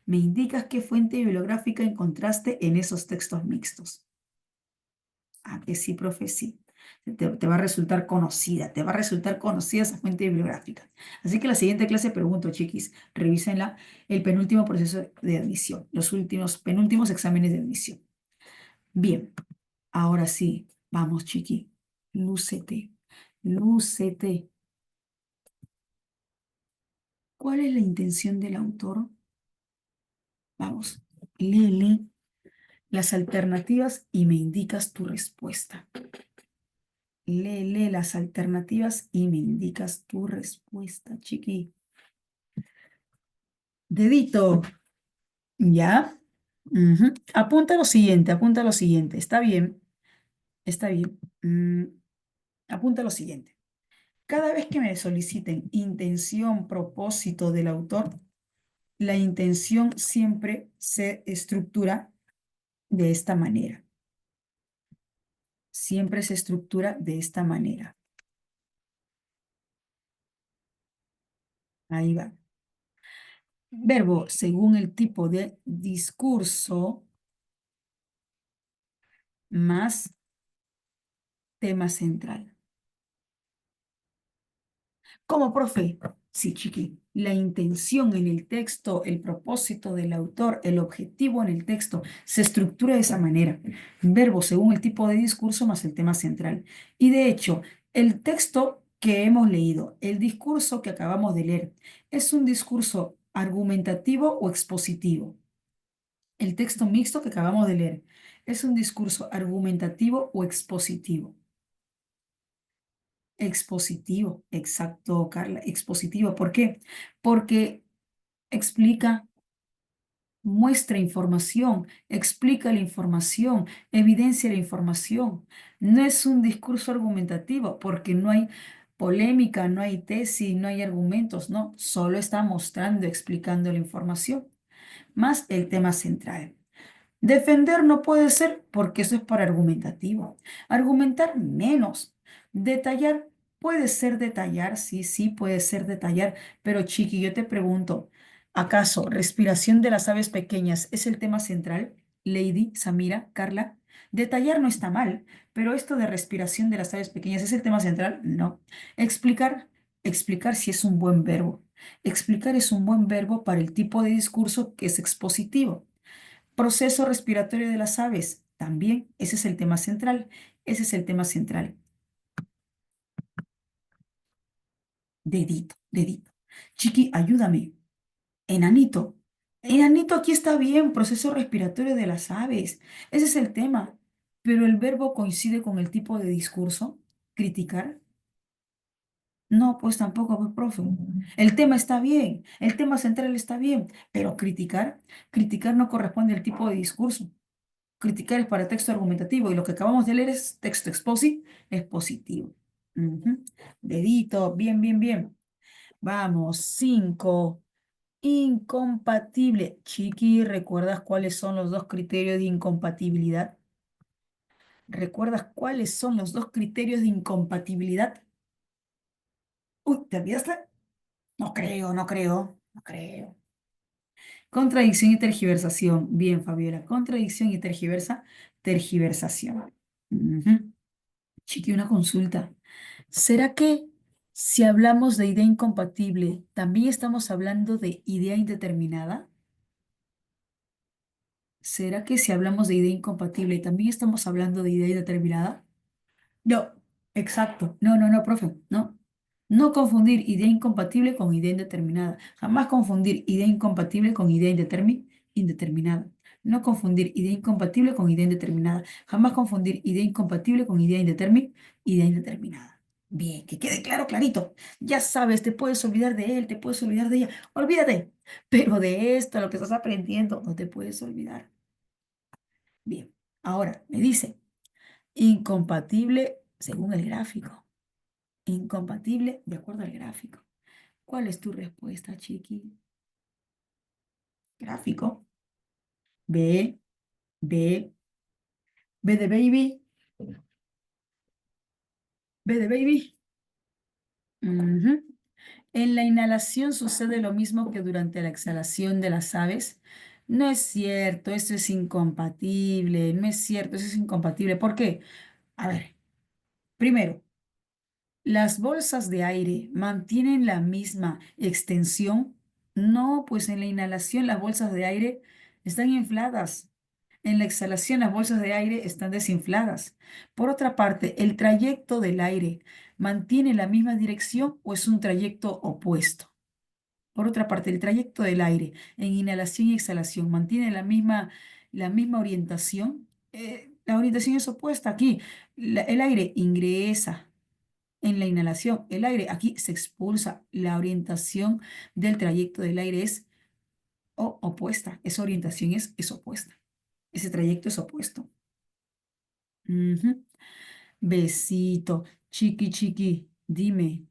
Me indicas qué fuente bibliográfica encontraste en esos textos mixtos. Ah, que sí, profe, sí. Te va a resultar conocida, te va a resultar conocida esa fuente bibliográfica. Así que la siguiente clase pregunto, chiquis, revísenla, el penúltimo proceso de admisión, los últimos, penúltimos exámenes de admisión. Bien, ahora sí, vamos, chiqui, lúcete, lúcete. ¿Cuál es la intención del autor? Vamos, lee las alternativas y me indicas tu respuesta. Lee las alternativas y me indicas tu respuesta, chiqui. Dedito, ¿ya? Ujú. Apunta lo siguiente. Está bien, está bien. Apunta lo siguiente. Cada vez que me soliciten intención, propósito del autor, la intención siempre se estructura de esta manera. Siempre se estructura de esta manera. Ahí va. Verbo según el tipo de discurso más tema central. Como profe, sí, chiqui, la intención en el texto, el propósito del autor, el objetivo en el texto, se estructura de esa manera. Verbo según el tipo de discurso más el tema central. Y de hecho, el texto que hemos leído, el discurso que acabamos de leer, ¿es un discurso argumentativo o expositivo? El texto mixto que acabamos de leer, ¿es un discurso argumentativo o expositivo? Expositivo, exacto, Carla, expositivo. ¿Por qué? Porque explica, muestra información, explica la información, evidencia la información. No es un discurso argumentativo porque no hay polémica, no hay tesis, no hay argumentos, no, solo está mostrando, explicando la información, más el tema central. Defender no puede ser porque eso es para argumentativo. Argumentar menos. Detallar Puede ser detallar, sí, sí, puede ser detallar, pero Chiqui, yo te pregunto, ¿acaso respiración de las aves pequeñas es el tema central? Lady, Samira, Carla, detallar no está mal, pero esto de respiración de las aves pequeñas es el tema central, no. Explicar, explicar si es un buen verbo. Explicar es un buen verbo para el tipo de discurso que es expositivo. Proceso respiratorio de las aves, también, ese es el tema central, ese es el tema central. Dedito, dedito. Chiqui, ayúdame. Enanito. Enanito, aquí está bien, proceso respiratorio de las aves. Ese es el tema. Pero el verbo coincide con el tipo de discurso. Criticar. No, pues tampoco, pues, profe. El tema está bien, el tema central está bien, pero criticar, criticar no corresponde al tipo de discurso. Criticar es para texto argumentativo y lo que acabamos de leer es texto expositivo. Ujú. Dedito, bien, bien, bien. Vamos, 5. Incompatible. Chiqui, ¿recuerdas cuáles son los dos criterios de incompatibilidad? ¿Recuerdas cuáles son los dos criterios de incompatibilidad? Uy, ¿te olvidaste? No creo, no creo, no creo. Contradicción y tergiversación. Bien, Fabiola. Contradicción y tergiversación. Ujú. Chiqui, una consulta. ¿Será que si hablamos de idea incompatible, también estamos hablando de idea indeterminada? ¿Será que si hablamos de idea incompatible, también estamos hablando de idea indeterminada? No, exacto. No, no, no, profe. No. No confundir idea incompatible con idea indeterminada. Jamás confundir idea incompatible con idea indeterminada. No confundir idea incompatible con idea indeterminada. Jamás confundir idea incompatible con idea indeterminada. Bien, que quede claro, clarito. Ya sabes, te puedes olvidar de él, te puedes olvidar de ella. Olvídate. Pero de esto, lo que estás aprendiendo, no te puedes olvidar. Bien, ahora me dice, incompatible según el gráfico. Incompatible de acuerdo al gráfico. ¿Cuál es tu respuesta, Chiqui? Gráfico. B, B, B de baby, B de baby. Ujú. En la inhalación sucede lo mismo que durante la exhalación de las aves. No es cierto, eso es incompatible, no es cierto, eso es incompatible. ¿Por qué? A ver, primero, ¿las bolsas de aire mantienen la misma extensión? No, pues en la inhalación las bolsas de aire están infladas. En la exhalación las bolsas de aire están desinfladas. Por otra parte, ¿el trayecto del aire mantiene la misma dirección o es un trayecto opuesto? Por otra parte, ¿el trayecto del aire en inhalación y exhalación mantiene la misma orientación? La orientación es opuesta aquí. El aire ingresa en la inhalación, el aire aquí se expulsa. La orientación del trayecto del aire es opuesta. Esa orientación es opuesta. Ese trayecto es opuesto. Ujú. Besito. Chiqui, chiqui. Dime.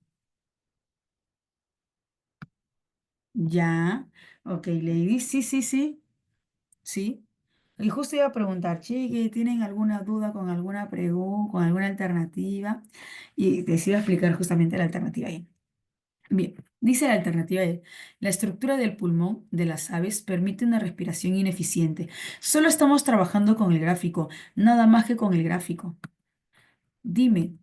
Ya. Ok, lady. Sí, sí, sí. Sí. Y justo iba a preguntar, chiqui, ¿tienen alguna duda con alguna pregunta, con alguna alternativa? Y les iba a explicar justamente la alternativa ahí. Bien, dice la alternativa E. La estructura del pulmón de las aves permite una respiración ineficiente. Solo estamos trabajando con el gráfico, nada más que con el gráfico. Dime,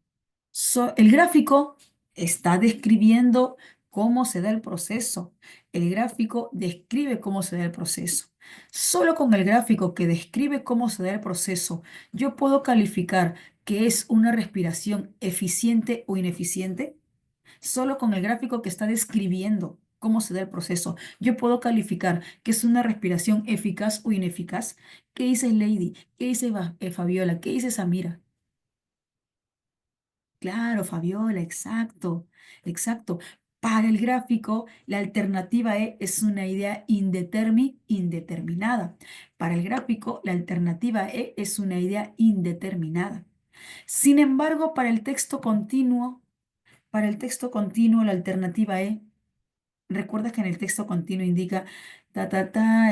el gráfico está describiendo cómo se da el proceso. El gráfico describe cómo se da el proceso. Solo con el gráfico que describe cómo se da el proceso, yo puedo calificar que es una respiración eficiente o ineficiente. Solo con el gráfico que está describiendo cómo se da el proceso, yo puedo calificar que es una respiración eficaz o ineficaz. ¿Qué dice Lady? ¿Qué dice Fabiola? ¿Qué dice Samira? Claro, Fabiola, exacto, exacto. Para el gráfico, la alternativa E es una idea indeterminada. Para el gráfico, la alternativa E es una idea indeterminada. Sin embargo, para el texto continuo, la alternativa E, recuerda que en el texto continuo indica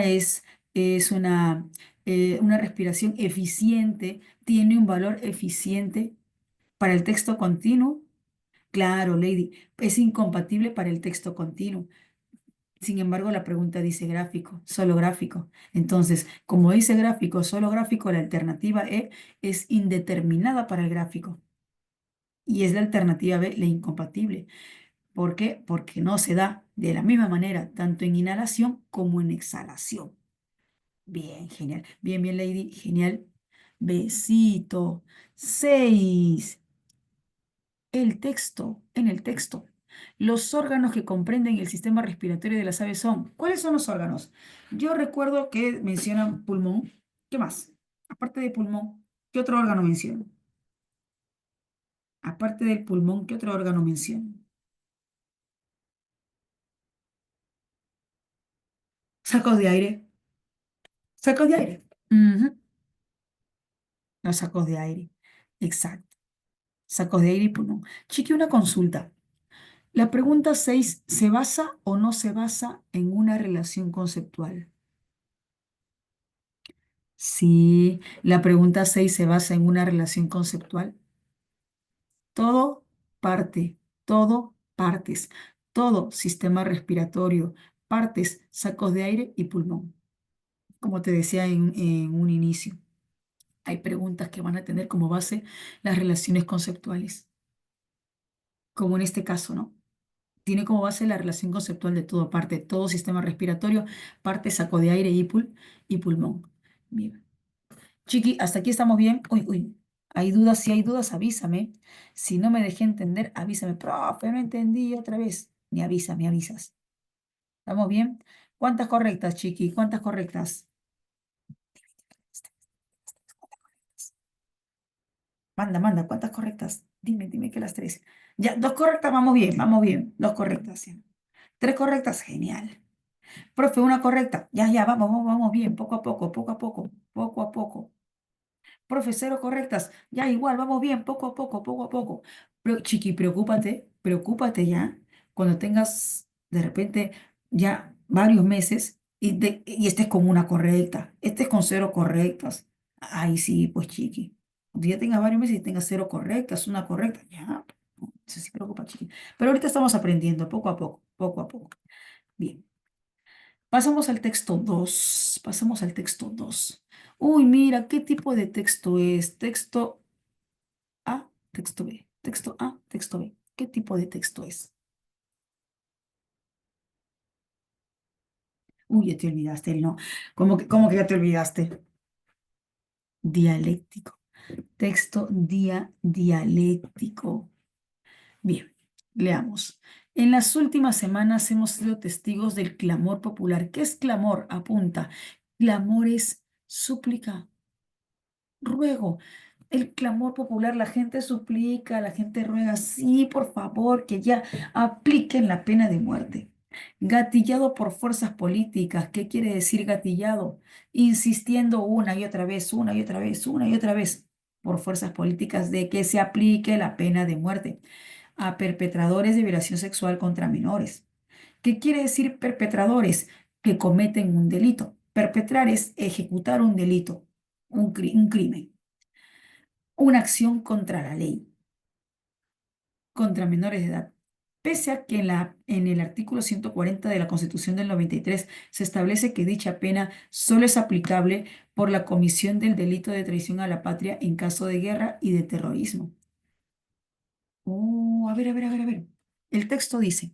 es una respiración eficiente, tiene un valor eficiente para el texto continuo. Claro, Lady, es incompatible para el texto continuo. Sin embargo, la pregunta dice gráfico, solo gráfico. Entonces, como dice gráfico, solo gráfico, la alternativa E es indeterminada para el gráfico. Y es la alternativa B, la incompatible. ¿Por qué? Porque no se da de la misma manera, tanto en inhalación como en exhalación. Bien, genial. Bien, bien, Lady, genial. Besito. 6. En el texto. Los órganos que comprenden el sistema respiratorio de las aves son. ¿Cuáles son los órganos? Yo recuerdo que mencionan pulmón. ¿Qué más? Aparte de pulmón, ¿qué otro órgano menciona? Aparte del pulmón, ¿qué otro órgano menciona? Sacos de aire. Sacos de aire. Ujú. Los sacos de aire. Exacto. Sacos de aire y pulmón. Chiqui, una consulta. La pregunta 6, ¿se basa o no se basa en una relación conceptual? Sí, la pregunta 6 se basa en una relación conceptual. Todo parte, todo partes, todo sistema respiratorio, partes, sacos de aire y pulmón. Como te decía en un inicio, hay preguntas que van a tener como base las relaciones conceptuales, como en este caso, ¿no? Tiene como base la relación conceptual de todo, parte, todo sistema respiratorio, parte, saco de aire y pulmón. Bien. Chiqui, hasta aquí estamos bien. Uy, uy. Hay dudas, si hay dudas, avísame. Si no me dejé entender, avísame. Profe, no entendí otra vez. Me avisas. ¿Estamos bien? ¿Cuántas correctas, Chiqui? ¿Cuántas correctas? Manda, manda, ¿cuántas correctas? Dime que las tres. Ya, dos correctas, vamos bien, vamos bien. Dos correctas, sí. Tres correctas, genial. Profe, una correcta. Ya, ya, vamos bien, poco a poco, poco a poco, poco a poco. Profe, cero correctas. Ya igual, vamos bien, poco a poco, poco a poco. Pero, chiqui, preocúpate ya cuando tengas de repente ya varios meses y estés con una correcta, estés con cero correctas. Ay, sí, pues chiqui. Cuando ya tengas varios meses y tengas cero correctas, una correcta, ya. Eso sí preocupa, chiqui. Pero ahorita estamos aprendiendo poco a poco, poco a poco. Bien. Pasamos al texto 2. Pasamos al texto 2. Uy, mira, ¿qué tipo de texto es? Texto A, texto B. Texto A, texto B. ¿Qué tipo de texto es? Uy, ya te olvidaste el no. ¿Cómo que ya te olvidaste? Dialéctico. Texto dialéctico. Bien, leamos. En las últimas semanas hemos sido testigos del clamor popular. ¿Qué es clamor? Apunta. Clamor es súplica, ruego. El clamor popular, la gente suplica, la gente ruega, sí, por favor, que ya apliquen la pena de muerte. Gatillado por fuerzas políticas, ¿qué quiere decir gatillado? Insistiendo una y otra vez, una y otra vez, una y otra vez, por fuerzas políticas de que se aplique la pena de muerte a perpetradores de violación sexual contra menores. ¿Qué quiere decir perpetradores? Que cometen un delito. Perpetrar es ejecutar un delito, un crimen, una acción contra la ley, contra menores de edad. Pese a que en el artículo 140 de la Constitución del 93 se establece que dicha pena solo es aplicable por la comisión del delito de traición a la patria en caso de guerra y de terrorismo. Oh, a ver. El texto dice,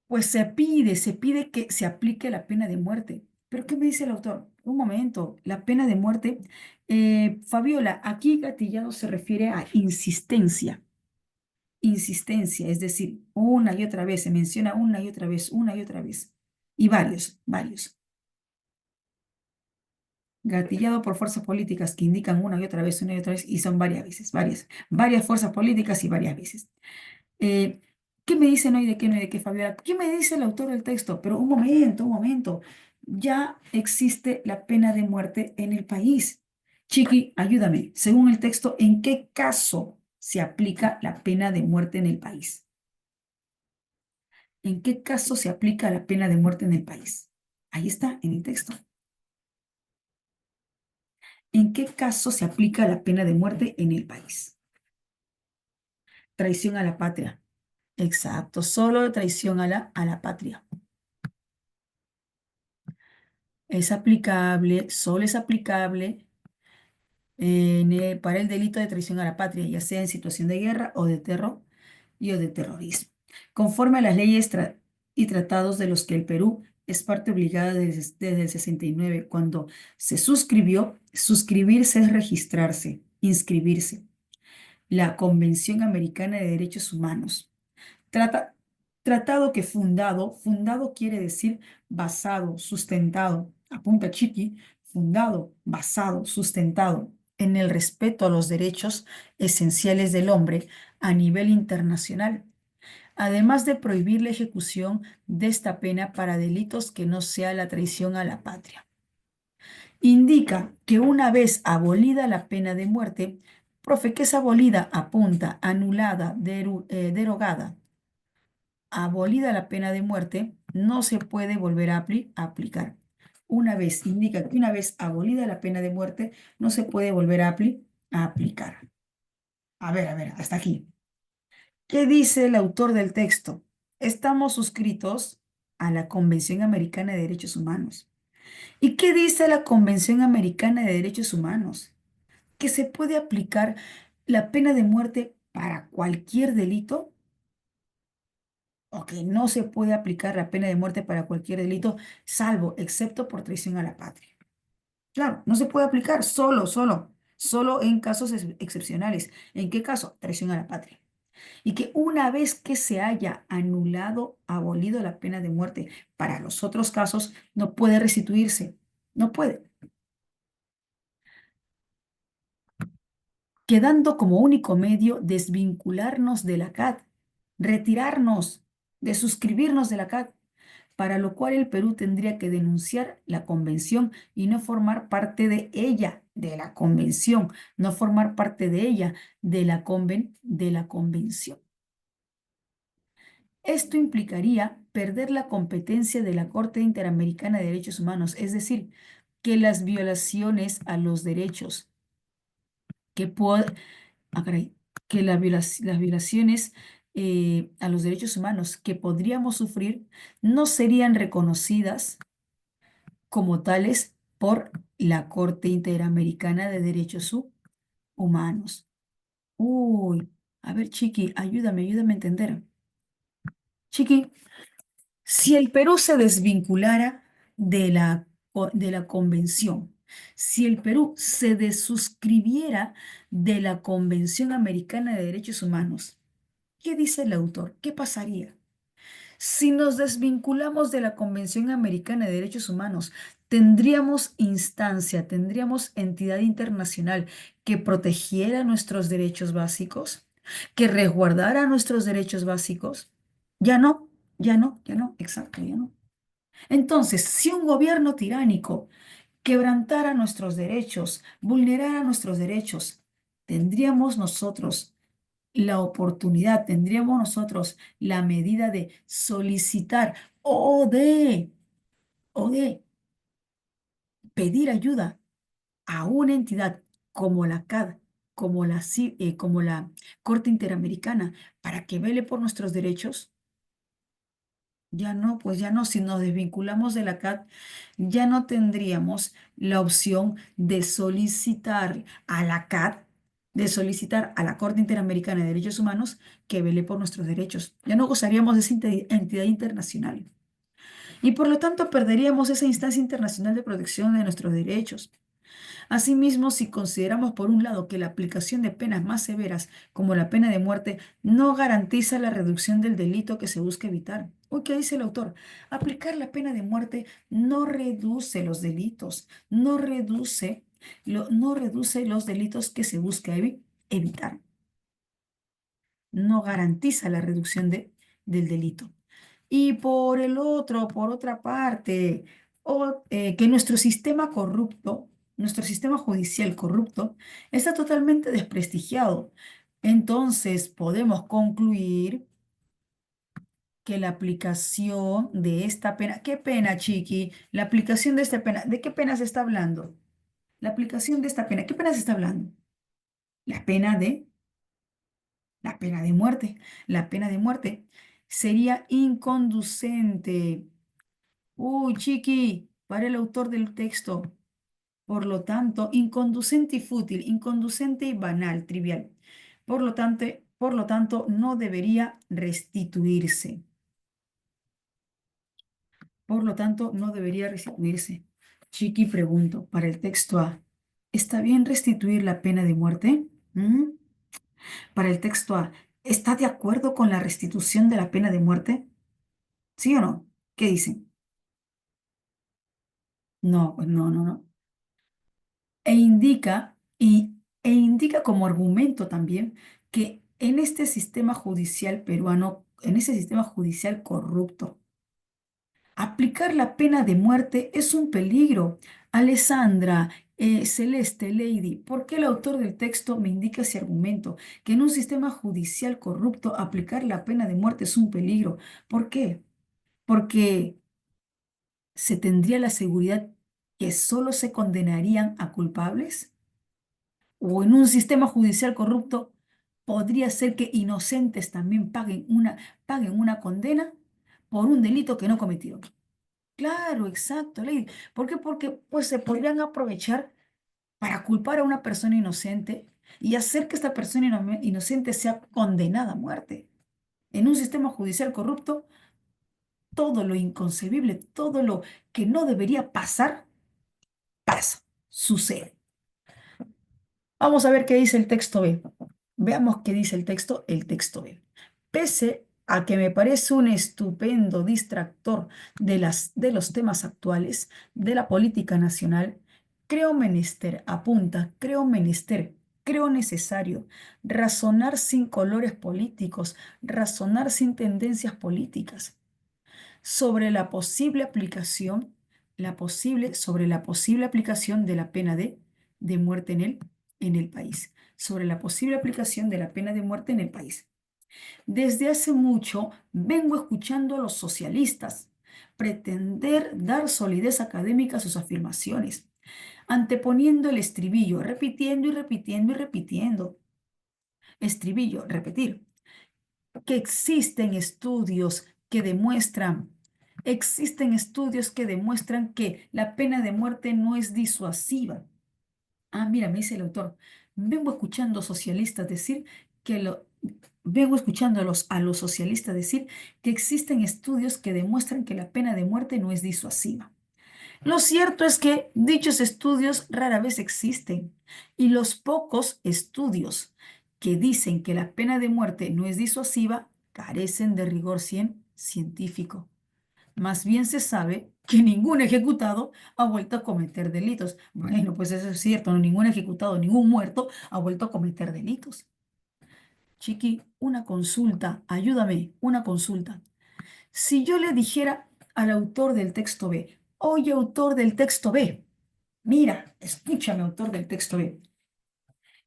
pues se pide que se aplique la pena de muerte. ¿Pero qué me dice el autor? Un momento, la pena de muerte. Fabiola, aquí gatillado se refiere a insistencia. Insistencia, es decir, una y otra vez, se menciona una y otra vez, una y otra vez. Y varios. Gatillado por fuerzas políticas que indican una y otra vez, y son varias veces, varias fuerzas políticas y varias veces. Eh, ¿Qué me dicen hoy de qué no y de qué, Fabiola? ¿Qué me dice el autor del texto? Pero un momento. Ya existe la pena de muerte en el país. Chiqui, ayúdame. Según el texto, ¿en qué caso se aplica la pena de muerte en el país? ¿En qué caso se aplica la pena de muerte en el país? Ahí está, en el texto. ¿En qué caso se aplica la pena de muerte en el país? traición a la patria. Exacto, solo traición a la patria. Es aplicable, solo es aplicable para el delito de traición a la patria, ya sea en situación de guerra o de terror y o de terrorismo, conforme a las leyes y tratados de los que el Perú es parte obligada desde el 69, cuando se suscribió, suscribirse es registrarse, inscribirse. La Convención Americana de Derechos Humanos. Trata, tratado que fundado quiere decir basado, sustentado, apunta Chiqui, fundado, basado, sustentado en el respeto a los derechos esenciales del hombre a nivel internacional, además de prohibir la ejecución de esta pena para delitos que no sea la traición a la patria. Indica que una vez abolida la pena de muerte, profe, que es abolida, apunta, anulada, derogada, abolida la pena de muerte, no se puede volver a aplicar. Una vez, indica que una vez abolida la pena de muerte, no se puede volver a aplicar. A ver, hasta aquí. ¿Qué dice el autor del texto? Estamos suscritos a la Convención Americana de Derechos Humanos. ¿Y qué dice la Convención Americana de Derechos Humanos? Que se puede aplicar la pena de muerte para cualquier delito o que no se puede aplicar la pena de muerte para cualquier delito, salvo, excepto por traición a la patria. Claro, no se puede aplicar solo en casos excepcionales. ¿En qué caso? Traición a la patria. Y que una vez que se haya anulado, abolido la pena de muerte para los otros casos, no puede restituirse. No puede. Quedando como único medio desvincularnos de la CAT, retirarnos, de suscribirnos de la CAT, para lo cual el Perú tendría que denunciar la convención y no formar parte de ella, de la convención, no formar parte de ella, de la convención. Esto implicaría perder la competencia de la Corte Interamericana de Derechos Humanos, es decir, que las violaciones a los derechos que, caray, que las violaciones a los derechos humanos que podríamos sufrir no serían reconocidas como tales por la Corte Interamericana de Derechos Humanos. Uy, a ver, Chiqui, ayúdame a entender. Chiqui, si el Perú se desvinculara de la convención, si el Perú se desuscribiera de la Convención Americana de Derechos Humanos, ¿qué dice el autor? ¿Qué pasaría? Si nos desvinculamos de la Convención Americana de Derechos Humanos, tendríamos instancia, tendríamos entidad internacional que protegiera nuestros derechos básicos, que resguardara nuestros derechos básicos. Ya no, ya no, exacto, ya no. Entonces, si un gobierno tiránico quebrantara nuestros derechos, vulnerara nuestros derechos, tendríamos nosotros la oportunidad, tendríamos nosotros la medida de solicitar o de pedir ayuda a una entidad como la CAD, como la Corte Interamericana, para que vele por nuestros derechos. Ya no, pues ya no, si nos desvinculamos de la CAT, ya no tendríamos la opción de solicitar a la CAT, de solicitar a la Corte Interamericana de Derechos Humanos que vele por nuestros derechos. Ya no gozaríamos de esa entidad internacional y por lo tanto perderíamos esa instancia internacional de protección de nuestros derechos. Asimismo, si consideramos por un lado que la aplicación de penas más severas, como la pena de muerte, no garantiza la reducción del delito que se busca evitar. Uy, ¿qué dice el autor? Aplicar la pena de muerte no reduce los delitos, no reduce los delitos que se busca evitar. No garantiza la reducción del delito. Y por el otro, por otra parte, que nuestro sistema corrupto, nuestro sistema judicial corrupto, está totalmente desprestigiado. Entonces podemos concluir que la aplicación de esta pena, ¿qué pena, Chiqui? La aplicación de esta pena, ¿de qué pena se está hablando? La aplicación de esta pena, ¿qué pena se está hablando? La pena de La pena de muerte. La pena de muerte sería inconducente. Uy, chiqui, para el autor del texto. Por lo tanto, inconducente y fútil, inconducente y banal, trivial. Por lo tanto, no debería restituirse. Por lo tanto, no debería restituirse. Chiqui, pregunto, para el texto A, ¿está bien restituir la pena de muerte? ¿Mm? Para el texto A, ¿está de acuerdo con la restitución de la pena de muerte? ¿Sí o no? ¿Qué dicen? No, pues no, no, no. E indica como argumento también que en este sistema judicial peruano, en ese sistema judicial corrupto, aplicar la pena de muerte es un peligro. Alessandra, Celeste, Lady, ¿por qué el autor del texto me indica ese argumento? Que en un sistema judicial corrupto aplicar la pena de muerte es un peligro. ¿Por qué? Porque se tendría la seguridad que solo se condenarían a culpables. O en un sistema judicial corrupto, podría ser que inocentes también paguen una condena por un delito que no cometieron. Claro, exacto, Ley. ¿Por qué? Porque pues se podrían aprovechar para culpar a una persona inocente y hacer que esta persona inocente sea condenada a muerte. En un sistema judicial corrupto, todo lo inconcebible, todo lo que no debería pasar, pasa, sucede. Vamos a ver qué dice el texto B. Veamos qué dice el texto B. Pese a que me parece un estupendo distractor de los temas actuales, de la política nacional, creo menester, apunta, creo necesario razonar sin colores políticos, razonar sin tendencias políticas sobre la posible aplicación de la pena de muerte en el país, sobre la posible aplicación de la pena de muerte en el país. Desde hace mucho vengo escuchando a los socialistas pretender dar solidez académica a sus afirmaciones, anteponiendo el estribillo, repitiendo y repitiendo y repitiendo. Estribillo, repetir que existen estudios que demuestran que la pena de muerte no es disuasiva. Ah, mira, me dice el autor, vengo escuchando socialistas decir que lo, vengo escuchando a los socialistas decir que existen estudios que demuestran que la pena de muerte no es disuasiva. Lo cierto es que dichos estudios rara vez existen y los pocos estudios que dicen que la pena de muerte no es disuasiva carecen de rigor científico. Más bien se sabe que ningún ejecutado ha vuelto a cometer delitos. Bueno, pues eso es cierto, no, ningún ejecutado, ningún muerto ha vuelto a cometer delitos. Chiqui, una consulta, ayúdame, una consulta. Si yo le dijera al autor del texto B, oye, autor del texto B, mira, escúchame, autor del texto B.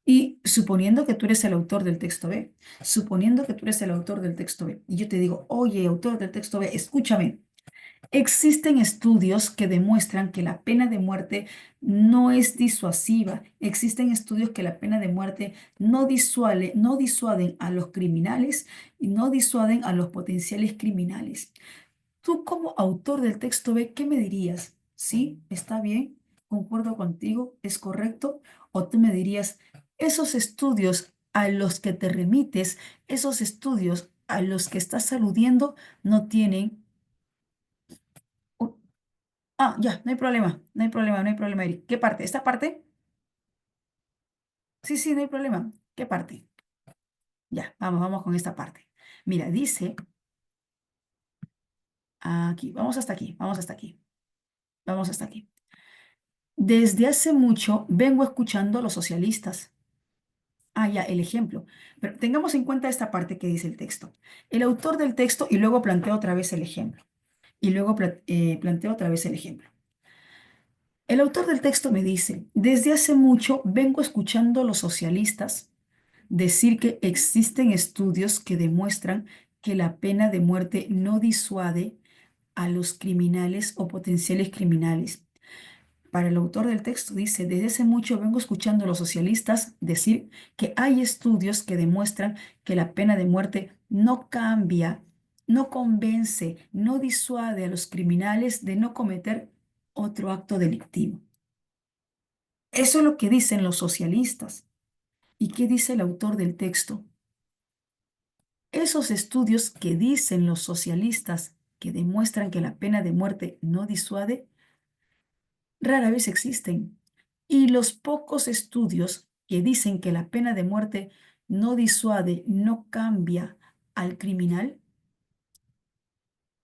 Y suponiendo que tú eres el autor del texto B, suponiendo que tú eres el autor del texto B, y yo te digo, oye, autor del texto B, escúchame, existen estudios que demuestran que la pena de muerte no es disuasiva. Existen estudios que la pena de muerte no disuaden a los criminales y no disuaden a los potenciales criminales. Tú como autor del texto B, ¿qué me dirías? ¿Sí? ¿Está bien? ¿Concuerdo contigo? ¿Es correcto? ¿O tú me dirías, esos estudios a los que te remites, esos estudios a los que estás aludiendo, no tienen... ya, no hay problema, no hay problema, no hay problema, Eric. ¿Qué parte? ¿Esta parte? Sí, sí, no hay problema. ¿Qué parte? Ya, vamos con esta parte. Mira, dice aquí, vamos hasta aquí, vamos hasta aquí, vamos hasta aquí. Desde hace mucho vengo escuchando a los socialistas. Ya, el ejemplo. Pero tengamos en cuenta esta parte que dice el texto. El autor del texto y luego plantea otra vez el ejemplo. Y luego plantea otra vez el ejemplo. El autor del texto me dice, desde hace mucho vengo escuchando a los socialistas decir que existen estudios que demuestran que la pena de muerte no disuade a los criminales o potenciales criminales. Para el autor del texto dice, desde hace mucho vengo escuchando a los socialistas decir que hay estudios que demuestran que la pena de muerte no cambia, no convence, no disuade a los criminales de no cometer otro acto delictivo. Eso es lo que dicen los socialistas. ¿Y qué dice el autor del texto? Esos estudios que dicen los socialistas que demuestran que la pena de muerte no disuade, rara vez existen. Y los pocos estudios que dicen que la pena de muerte no disuade, no cambia al criminal,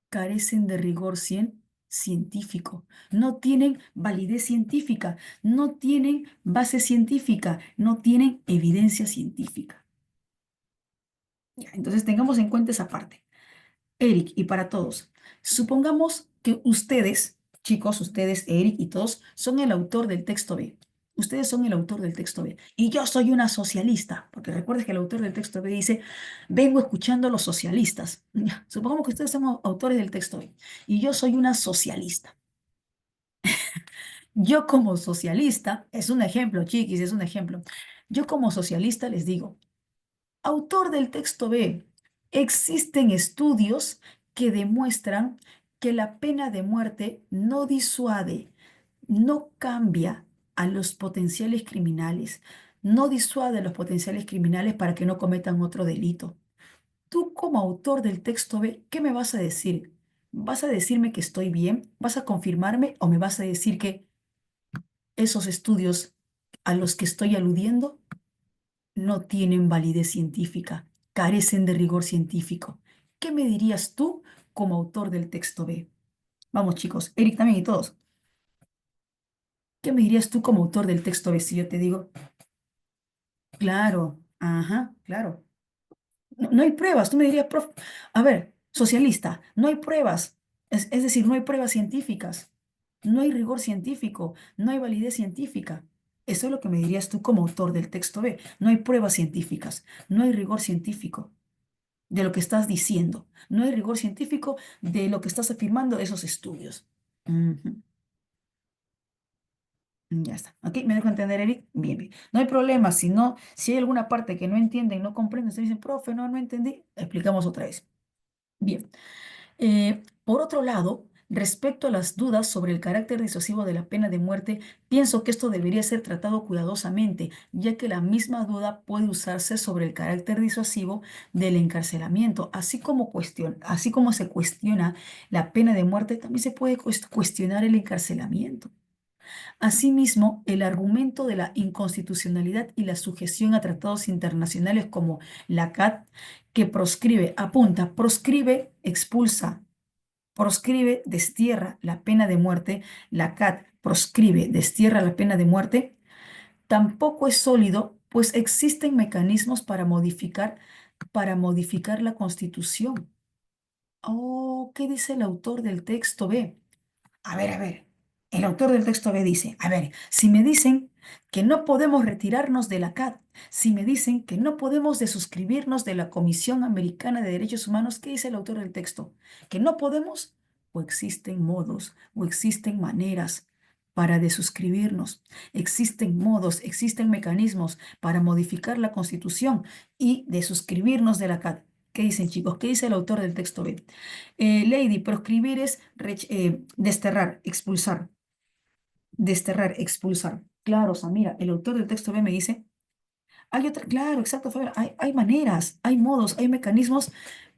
carecen de rigor científico, no tienen validez científica, no tienen base científica, no tienen evidencia científica. Ya, entonces tengamos en cuenta esa parte. Eric, y para todos, supongamos que ustedes, chicos, ustedes, Eric y todos, son el autor del texto B. Ustedes son el autor del texto B. Y yo soy una socialista, porque recuerden que el autor del texto B dice, vengo escuchando a los socialistas. Ya, supongamos que ustedes son autores del texto B. Y yo soy una socialista. Yo como socialista, es un ejemplo, chiquis, es un ejemplo. Yo como socialista les digo, autor del texto B, existen estudios que demuestran que la pena de muerte no disuade, no cambia a los potenciales criminales, no disuade a los potenciales criminales para que no cometan otro delito. Tú como autor del texto B, ¿qué me vas a decir? ¿Vas a decirme que estoy bien? ¿Vas a confirmarme o me vas a decir que esos estudios a los que estoy aludiendo no tienen validez científica, carecen de rigor científico? ¿Qué me dirías tú como autor del texto B? Vamos, chicos, Eric también y todos. ¿Qué me dirías tú como autor del texto B si yo te digo, claro, ajá, claro? No, no hay pruebas. Tú me dirías, prof, a ver, socialista, no hay pruebas. Es decir, no hay pruebas científicas. No hay rigor científico, no hay validez científica. Eso es lo que me dirías tú como autor del texto B. No hay pruebas científicas, no hay rigor científico de lo que estás diciendo. No hay rigor científico de lo que estás afirmando de esos estudios. Ujú. Ya está. ¿Ok? ¿Me dejo entender, Eric? Bien, bien. No hay problema. Si no, si hay alguna parte que no entienden, no comprenden, se dicen, profe, no, no entendí, explicamos otra vez. Bien. Por otro lado, respecto a las dudas sobre el carácter disuasivo de la pena de muerte, pienso que esto debería ser tratado cuidadosamente, ya que la misma duda puede usarse sobre el carácter disuasivo del encarcelamiento, así como se cuestiona la pena de muerte, también se puede cuestionar el encarcelamiento. Asimismo, el argumento de la inconstitucionalidad y la sujeción a tratados internacionales como la CAT, que proscribe, apunta, proscribe, expulsa, proscribe, destierra la pena de muerte, la CAT proscribe, destierra la pena de muerte, tampoco es sólido, pues existen mecanismos para modificar la Constitución. Oh, ¿qué dice el autor del texto B? A ver, el autor del texto B dice, a ver, si me dicen que no podemos retirarnos de la CAT, si me dicen que no podemos desuscribirnos de la Comisión Americana de Derechos Humanos, ¿qué dice el autor del texto? ¿Que no podemos? O existen modos, o existen maneras para desuscribirnos, existen modos, existen mecanismos para modificar la Constitución y desuscribirnos de la CAT. ¿Qué dicen, chicos? ¿Qué dice el autor del texto B? Lady, proscribir es desterrar, expulsar, desterrar, expulsar. Claro, Samira, el autor del texto B me dice, hay otra, claro, exacto, Fabiola, hay maneras, hay modos, hay mecanismos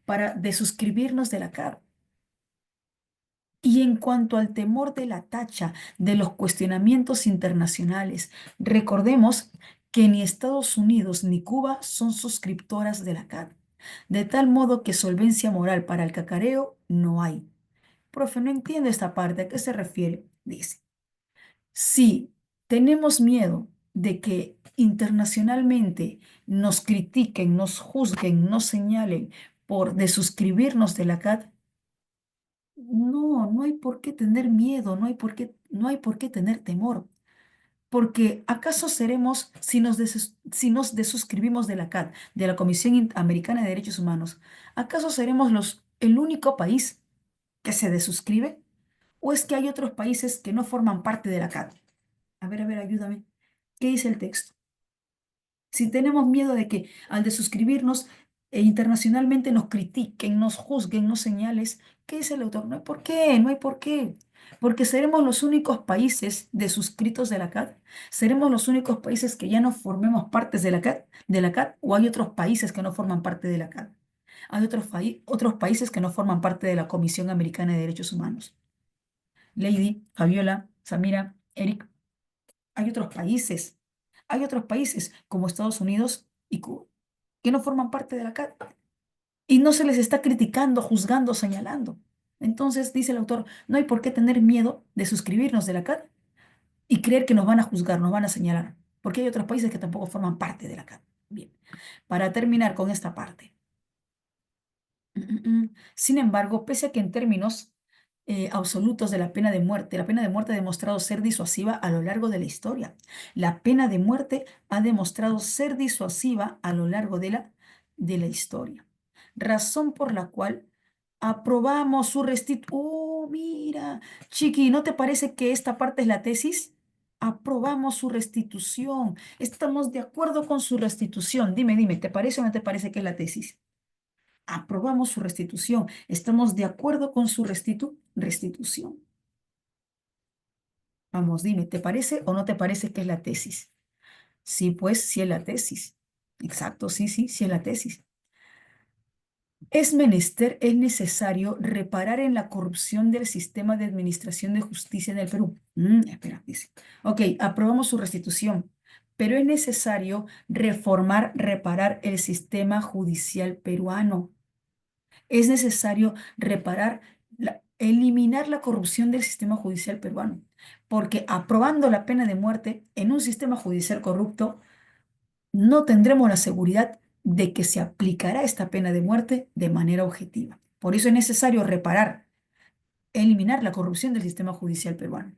para desuscribirnos de la CAR. Y en cuanto al temor de la tacha de los cuestionamientos internacionales, recordemos que ni Estados Unidos ni Cuba son suscriptoras de la CAT, de tal modo que solvencia moral para el cacareo no hay. Profe, no entiendo esta parte. ¿A qué se refiere? Dice, si tenemos miedo de que internacionalmente nos critiquen, nos juzguen, nos señalen por desuscribirnos de la CAT, no, no hay por qué tener miedo, no hay por qué tener temor. Porque ¿acaso seremos, si nos desuscribimos de la CAT, de la Comisión Americana de Derechos Humanos, ¿acaso seremos el único país que se desuscribe? ¿O es que hay otros países que no forman parte de la CAT? A ver, ayúdame. ¿Qué dice el texto? Si tenemos miedo de que al de suscribirnos internacionalmente nos critiquen, nos juzguen, nos señales, ¿qué dice el autor? No hay por qué, no hay por qué. Porque seremos los únicos países de suscritos de la CAT, seremos los únicos países que ya no formemos partes de la CAT, o hay otros países que no forman parte de la CAT. Hay otros países que no forman parte de la Comisión Americana de Derechos Humanos. Lady, Fabiola, Samira, Eric, hay otros países como Estados Unidos y Cuba que no forman parte de la CAT y no se les está criticando, juzgando, señalando. Entonces, dice el autor, no hay por qué tener miedo de suscribirnos de la CAT y creer que nos van a juzgar, nos van a señalar, porque hay otros países que tampoco forman parte de la CAT. Bien, para terminar con esta parte. Sin embargo, pese a que en términos absolutos de la pena de muerte ha demostrado ser disuasiva a lo largo de la historia. La pena de muerte ha demostrado ser disuasiva a lo largo de la historia. Razón por la cual aprobamos su restitución. Oh, mira, Chiqui, ¿no te parece que esta parte es la tesis? Aprobamos su restitución. Estamos de acuerdo con su restitución. Dime, ¿te parece o no te parece que es la tesis? Aprobamos su restitución. Estamos de acuerdo con su restitución. Vamos, dime, ¿te parece o no te parece que es la tesis? Sí, pues sí es la tesis. Exacto, sí es la tesis. Es menester, es necesario reparar en la corrupción del sistema de administración de justicia en el Perú. Espera, dice. Ok, aprobamos su restitución, pero es necesario reformar, reparar el sistema judicial peruano. Es necesario reparar, eliminar la corrupción del sistema judicial peruano, porque aprobando la pena de muerte en un sistema judicial corrupto, no tendremos la seguridad de que se aplicará esta pena de muerte de manera objetiva. Por eso es necesario reparar, eliminar la corrupción del sistema judicial peruano,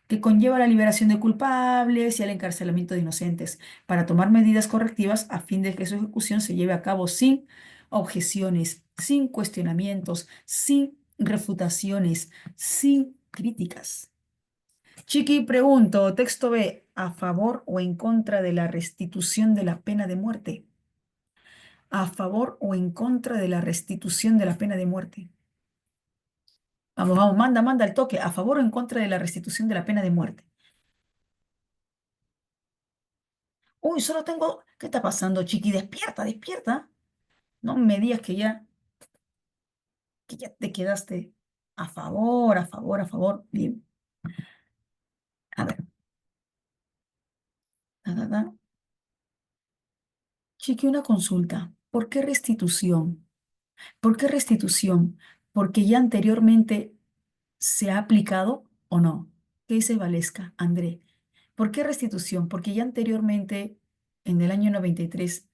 que conlleva la liberación de culpables y el encarcelamiento de inocentes, para tomar medidas correctivas a fin de que su ejecución se lleve a cabo sin objeciones, sin cuestionamientos, sin refutaciones, sin críticas. Chiqui, pregunto, texto B, ¿a favor o en contra de la restitución de la pena de muerte? ¿A favor o en contra de la restitución de la pena de muerte? Vamos, manda el toque, ¿a favor o en contra de la restitución de la pena de muerte? Uy, solo tengo... ¿Qué está pasando, Chiqui? Despierta, despierta. No me digas que ya te quedaste a favor, a favor, a favor. Bien. A ver. Ta, ta, ta. Chiqui, una consulta. ¿Por qué restitución? ¿Por qué restitución? ¿Porque ya anteriormente se ha aplicado o no? ¿Qué dice Valesca, André? ¿Por qué restitución? ¿Porque ya anteriormente, en el año 93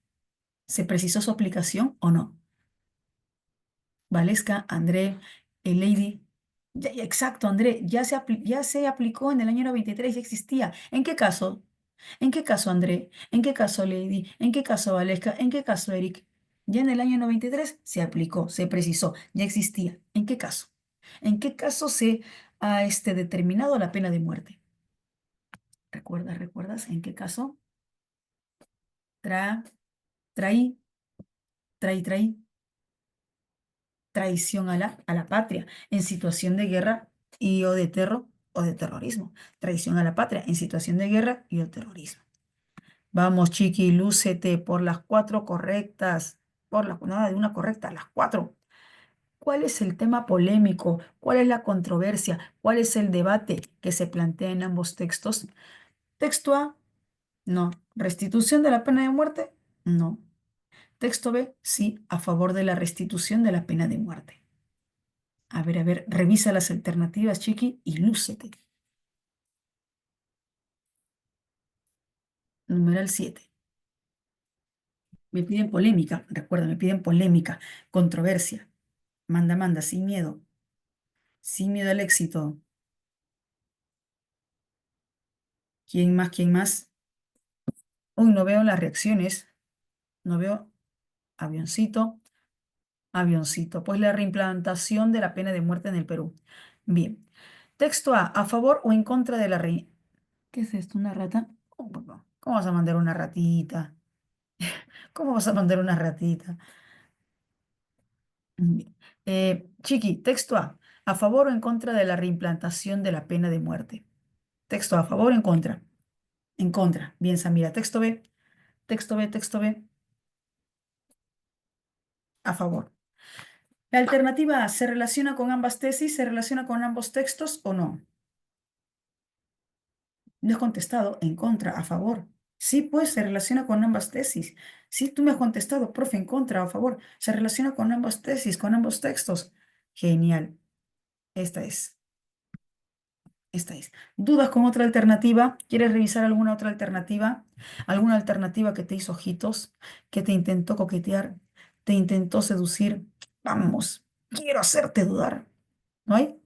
se precisó su aplicación o no? Valesca, André, Lady. Exacto, André, ya se aplicó en el año 93, ya existía. ¿En qué caso? ¿En qué caso, André? ¿En qué caso, Lady? ¿En qué caso, Valesca? ¿En qué caso, Eric? Ya en el año 93 se aplicó, se precisó, ya existía. ¿En qué caso? ¿En qué caso se ha determinado la pena de muerte? ¿Recuerdas en qué caso? Tra, traí, traí. Traición a la patria en situación de guerra y o de o de terrorismo. Traición a la patria en situación de guerra y o terrorismo. Vamos, Chiqui, lúcete por las cuatro correctas, por la nada de una correcta, las cuatro. ¿Cuál es el tema polémico? ¿Cuál es la controversia? ¿Cuál es el debate que se plantea en ambos textos? Texto A, no. ¿Restitución de la pena de muerte? No. Texto B, sí, a favor de la restitución de la pena de muerte. A ver, revisa las alternativas, Chiqui, y lúcete. Numeral 7. Me piden polémica, recuerda, me piden polémica, controversia. Manda, sin miedo al éxito. ¿Quién más? ¿Quién más? Uy, no veo las reacciones. No veo avioncito, avioncito. Pues la reimplantación de la pena de muerte en el Perú. Bien. Texto A favor o en contra de la reina. ¿Qué es esto? ¿Una rata? ¿Cómo vas a mandar una ratita? ¿Cómo vas a mandar una ratita? Bien. Chiqui, texto a favor o en contra de la reimplantación de la pena de muerte. Texto a favor o en contra. En contra. Bien, Samira. Texto B, texto B, texto B, a favor. La alternativa A, ¿se relaciona con ambas tesis? ¿Se relaciona con ambos textos o no? No has contestado en contra, a favor. Sí, pues se relaciona con ambas tesis. Sí, tú me has contestado, profe, en contra, a favor. Se relaciona con ambas tesis, con ambos textos. Genial. Esta es. Esta es. ¿Dudas con otra alternativa? ¿Quieres revisar alguna otra alternativa? ¿Alguna alternativa que te hizo ojitos? ¿Que te intentó coquetear? ¿Te intentó seducir? Vamos, quiero hacerte dudar. ¿No hay?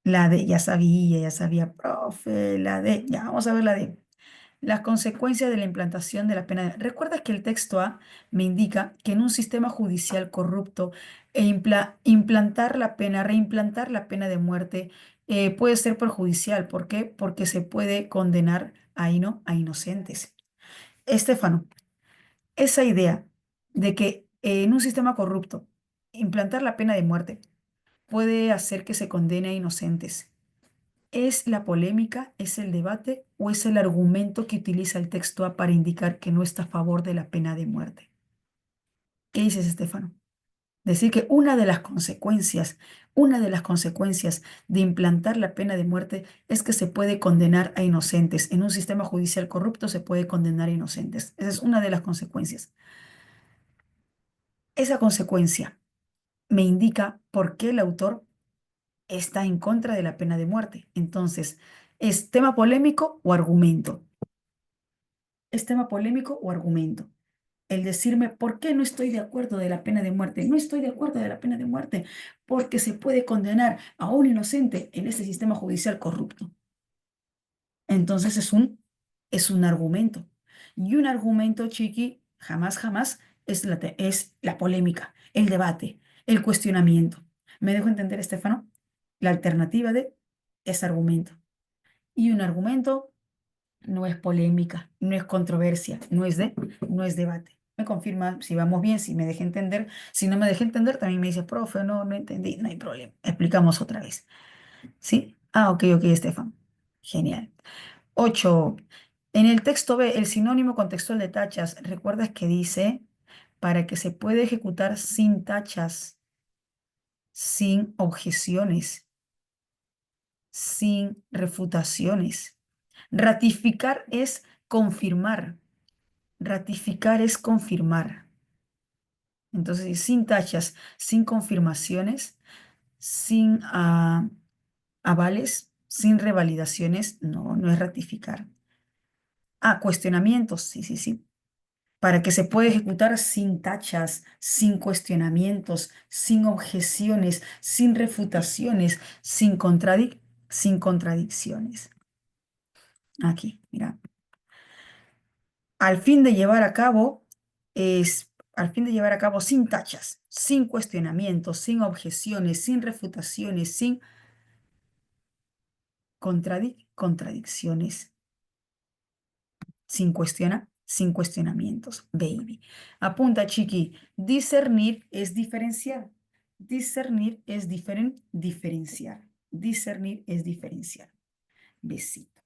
La D, ya sabía, profe, la D. Ya, vamos a ver la D. Las consecuencias de la implantación de la pena. ¿Recuerdas que el texto A me indica que en un sistema judicial corrupto implantar la pena, reimplantar la pena de muerte puede ser perjudicial? ¿Por qué? Porque se puede condenar a inocentes. Estefano, esa idea de que en un sistema corrupto implantar la pena de muerte puede hacer que se condene a inocentes. ¿Es la polémica, es el debate o es el argumento que utiliza el texto A para indicar que no está a favor de la pena de muerte? ¿Qué dices, Estefano? Decir que una de las consecuencias de implantar la pena de muerte es que se puede condenar a inocentes. En un sistema judicial corrupto se puede condenar a inocentes. Esa es una de las consecuencias. Esa consecuencia me indica por qué el autor está en contra de la pena de muerte. Entonces, ¿es tema polémico o argumento? ¿Es tema polémico o argumento? El decirme por qué no estoy de acuerdo de la pena de muerte. No estoy de acuerdo de la pena de muerte porque se puede condenar a un inocente en este sistema judicial corrupto. Entonces es un argumento. Y un argumento, Chiqui, jamás, jamás es la polémica, el debate, el cuestionamiento. ¿Me dejo entender, Estefano? La alternativa de es argumento. Y un argumento no es polémica, no es controversia, no es debate. Me confirma si vamos bien, si me deje entender. Si no me deje entender, también me dice, profe, no entendí, no hay problema. Explicamos otra vez. ¿Sí? Ah, ok, Estefan. Genial. 8. En el texto B, el sinónimo contextual de tachas, ¿recuerdas que dice para que se pueda ejecutar sin tachas, sin objeciones, sin refutaciones? Ratificar es confirmar. Ratificar es confirmar. Entonces, sin tachas, sin confirmaciones, sin avales, sin revalidaciones, no es ratificar. Ah, cuestionamientos, sí. Para que se pueda ejecutar sin tachas, sin cuestionamientos, sin objeciones, sin refutaciones, sin contradicciones. Aquí, mira. Al fin de llevar a cabo al fin de llevar a cabo sin tachas, sin cuestionamientos, sin objeciones, sin refutaciones, sin contradicciones, sin cuestionamientos, baby. Apunta, chiqui, discernir es diferenciar. Discernir es diferenciar. Discernir es diferenciar. Besito.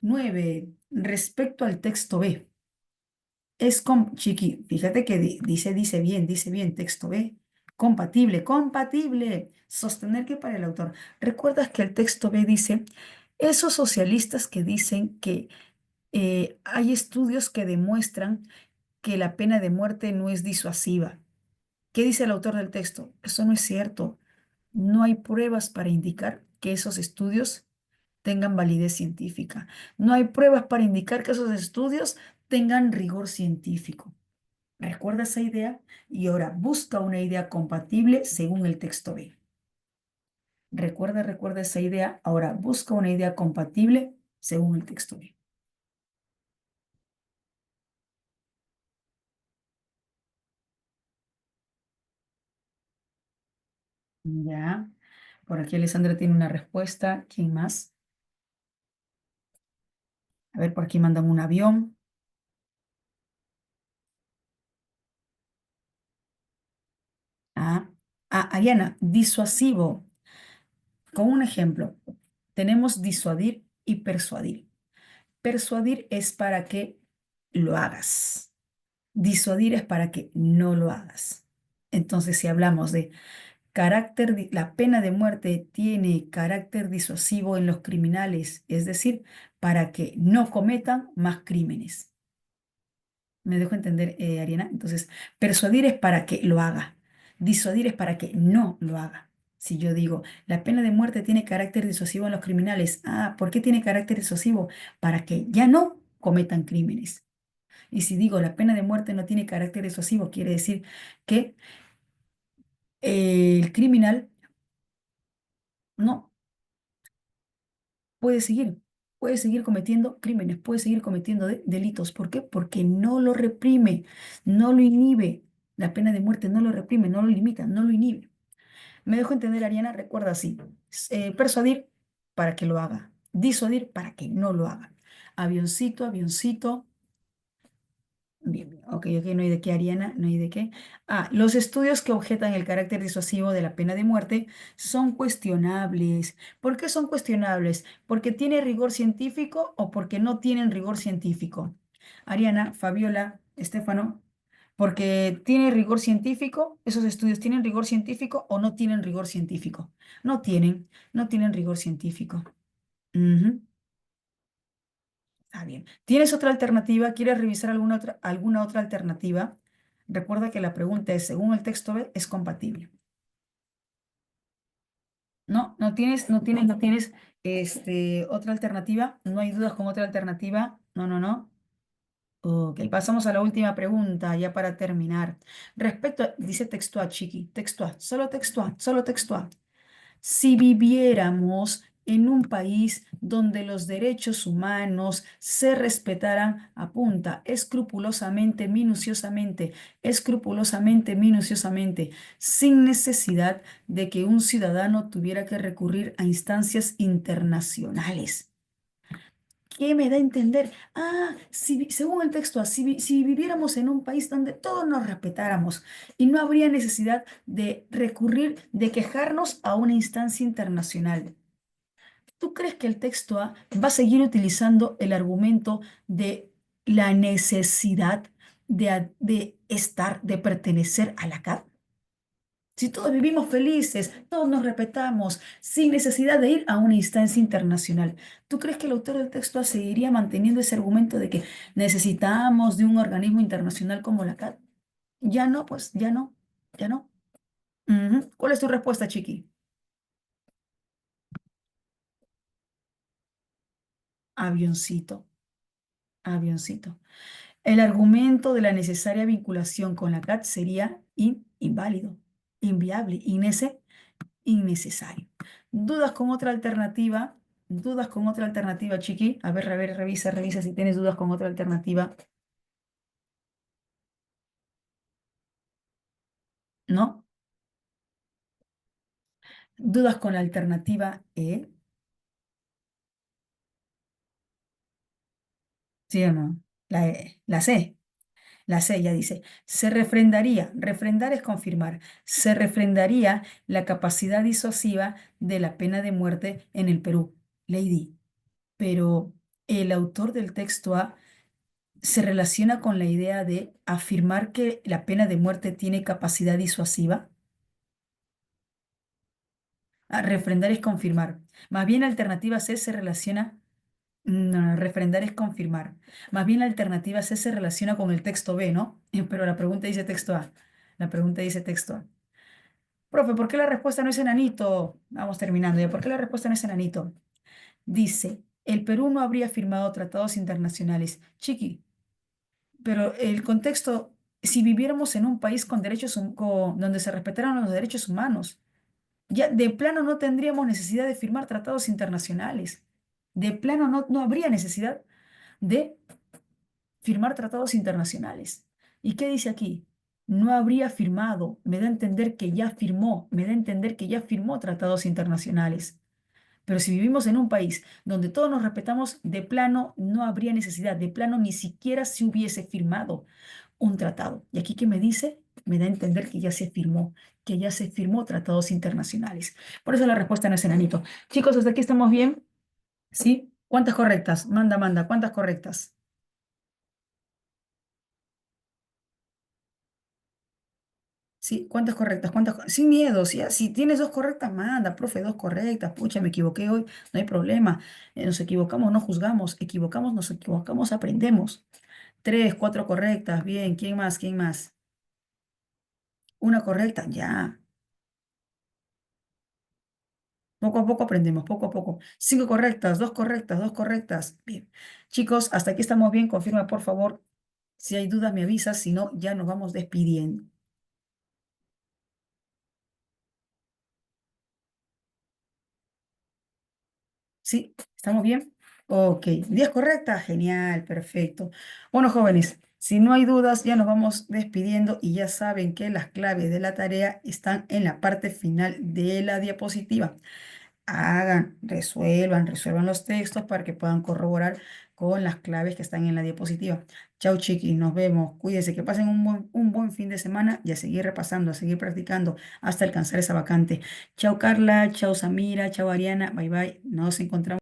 9. Respecto al texto B. Chiqui, fíjate que dice bien, texto B, compatible, sostener que para el autor. ¿Recuerdas que el texto B dice, esos socialistas que dicen que hay estudios que demuestran que la pena de muerte no es disuasiva? ¿Qué dice el autor del texto? Eso no es cierto. No hay pruebas para indicar que esos estudios tengan validez científica. No hay pruebas para indicar que esos estudios tengan rigor científico. Recuerda esa idea y ahora busca una idea compatible según el texto B. Recuerda esa idea, ahora busca una idea compatible según el texto B. Ya. Por aquí Alessandra tiene una respuesta. ¿Quién más? A ver, por aquí mandan un avión. Ah, Ariana, disuasivo. Con un ejemplo, tenemos disuadir y persuadir. Persuadir es para que lo hagas. Disuadir es para que no lo hagas. Entonces, si hablamos de la pena de muerte tiene carácter disuasivo en los criminales, es decir, para que no cometan más crímenes. ¿Me dejo entender, Ariana? Entonces, persuadir es para que lo haga. Disuadir es para que no lo haga. Si yo digo, la pena de muerte tiene carácter disuasivo en los criminales. Ah, ¿por qué tiene carácter disuasivo? Para que ya no cometan crímenes. Y si digo, la pena de muerte no tiene carácter disuasivo, quiere decir que el criminal no puede seguir cometiendo crímenes, puede seguir cometiendo delitos. ¿Por qué? Porque no lo reprime, no lo inhibe. La pena de muerte no lo reprime, no lo limita, no lo inhibe. Me dejo entender, Ariana, recuerda así, persuadir para que lo haga, disuadir para que no lo haga. Avioncito, avioncito. Bien, bien, ok, no hay de qué, Ariana, no hay de qué. Los estudios que objetan el carácter disuasivo de la pena de muerte son cuestionables. ¿Por qué son cuestionables? ¿Porque tiene rigor científico o porque no tienen rigor científico? Ariana, Fabiola, Estefano, ¿porque tiene rigor científico? ¿Esos estudios tienen rigor científico o no tienen rigor científico? No tienen rigor científico. Ujú. Bien. ¿Tienes otra alternativa? ¿Quieres revisar alguna otra alternativa? Recuerda que la pregunta es, según el texto B, ¿es compatible? No, no tienes otra alternativa. No hay dudas con otra alternativa. No, no, no. Ok, pasamos a la última pregunta, ya para terminar. Dice texto A, Chiqui, texto A, solo texto A, solo texto A. Si viviéramos en un país donde los derechos humanos se respetaran, apunta, escrupulosamente, minuciosamente, sin necesidad de que un ciudadano tuviera que recurrir a instancias internacionales. ¿Qué me da a entender? Según el texto, si viviéramos en un país donde todos nos respetáramos y no habría necesidad de recurrir, de quejarnos a una instancia internacional. ¿Tú crees que el texto A va a seguir utilizando el argumento de la necesidad de pertenecer a la CAT? Si todos vivimos felices, todos nos respetamos, sin necesidad de ir a una instancia internacional, ¿tú crees que el autor del texto seguiría manteniendo ese argumento de que necesitamos de un organismo internacional como la CAT? Ya no, pues, ya no, ya no. Ujú. ¿Cuál es tu respuesta, Chiqui? Avioncito, avioncito. El argumento de la necesaria vinculación con la CAT sería inválido, inviable, innecesario. ¿Dudas con otra alternativa? ¿Dudas con otra alternativa, Chiqui? A ver, revisa si tienes dudas con otra alternativa. ¿No? ¿Dudas con la alternativa E? ¿Sí o no? La C. La C ya dice, refrendar es confirmar, se refrendaría la capacidad disuasiva de la pena de muerte en el Perú. Lady, pero el autor del texto A se relaciona con la idea de afirmar que la pena de muerte tiene capacidad disuasiva. Refrendar es confirmar. Más bien la alternativa C se relaciona. No, no, refrendar es confirmar. Más bien la alternativa C se relaciona con el texto B, ¿no? Pero la pregunta dice texto A. La pregunta dice texto A. Profe, ¿por qué la respuesta no es enanito? Vamos terminando ya. ¿Por qué la respuesta no es enanito? Dice, el Perú no habría firmado tratados internacionales. Chiqui, pero el contexto, si viviéramos en un país con donde se respetaran los derechos humanos, ya de plano no tendríamos necesidad de firmar tratados internacionales. De plano no habría necesidad de firmar tratados internacionales. ¿Y qué dice aquí? no habría firmado. Me da a entender que ya firmó, me da a entender que ya firmó tratados internacionales. Pero si vivimos en un país donde todos nos respetamos, de plano no habría necesidad, de plano ni siquiera se hubiese firmado un tratado. Y aquí que me dice, me da a entender que ya se firmó tratados internacionales. Por eso la respuesta no es enanito. Chicos, hasta aquí estamos bien. ¿Sí? ¿Cuántas correctas? Manda, manda, ¿cuántas correctas? Sí, ¿cuántas correctas? Sin miedo, si tienes dos correctas, manda, profe, dos correctas. Pucha, me equivoqué hoy, no hay problema. Nos equivocamos, no juzgamos. Nos equivocamos, aprendemos. Tres, cuatro correctas, bien. ¿Quién más? ¿Quién más? Una correcta, ya. Poco a poco aprendemos, poco a poco. Cinco correctas, dos correctas, dos correctas. Bien. Chicos, hasta aquí estamos bien. Confirma, por favor. Si hay dudas, me avisas. Si no, ya nos vamos despidiendo. ¿Sí? ¿Estamos bien? Ok. 10 correctas. Genial, perfecto. Bueno, jóvenes, si no hay dudas, ya nos vamos despidiendo y ya saben que las claves de la tarea están en la parte final de la diapositiva. Hagan, resuelvan los textos para que puedan corroborar con las claves que están en la diapositiva. Chau, chiquis, nos vemos. Cuídense, que pasen un buen fin de semana y a seguir repasando, a seguir practicando hasta alcanzar esa vacante. Chau, Carla, chau, Samira, chau, Ariana, bye bye. Nos encontramos.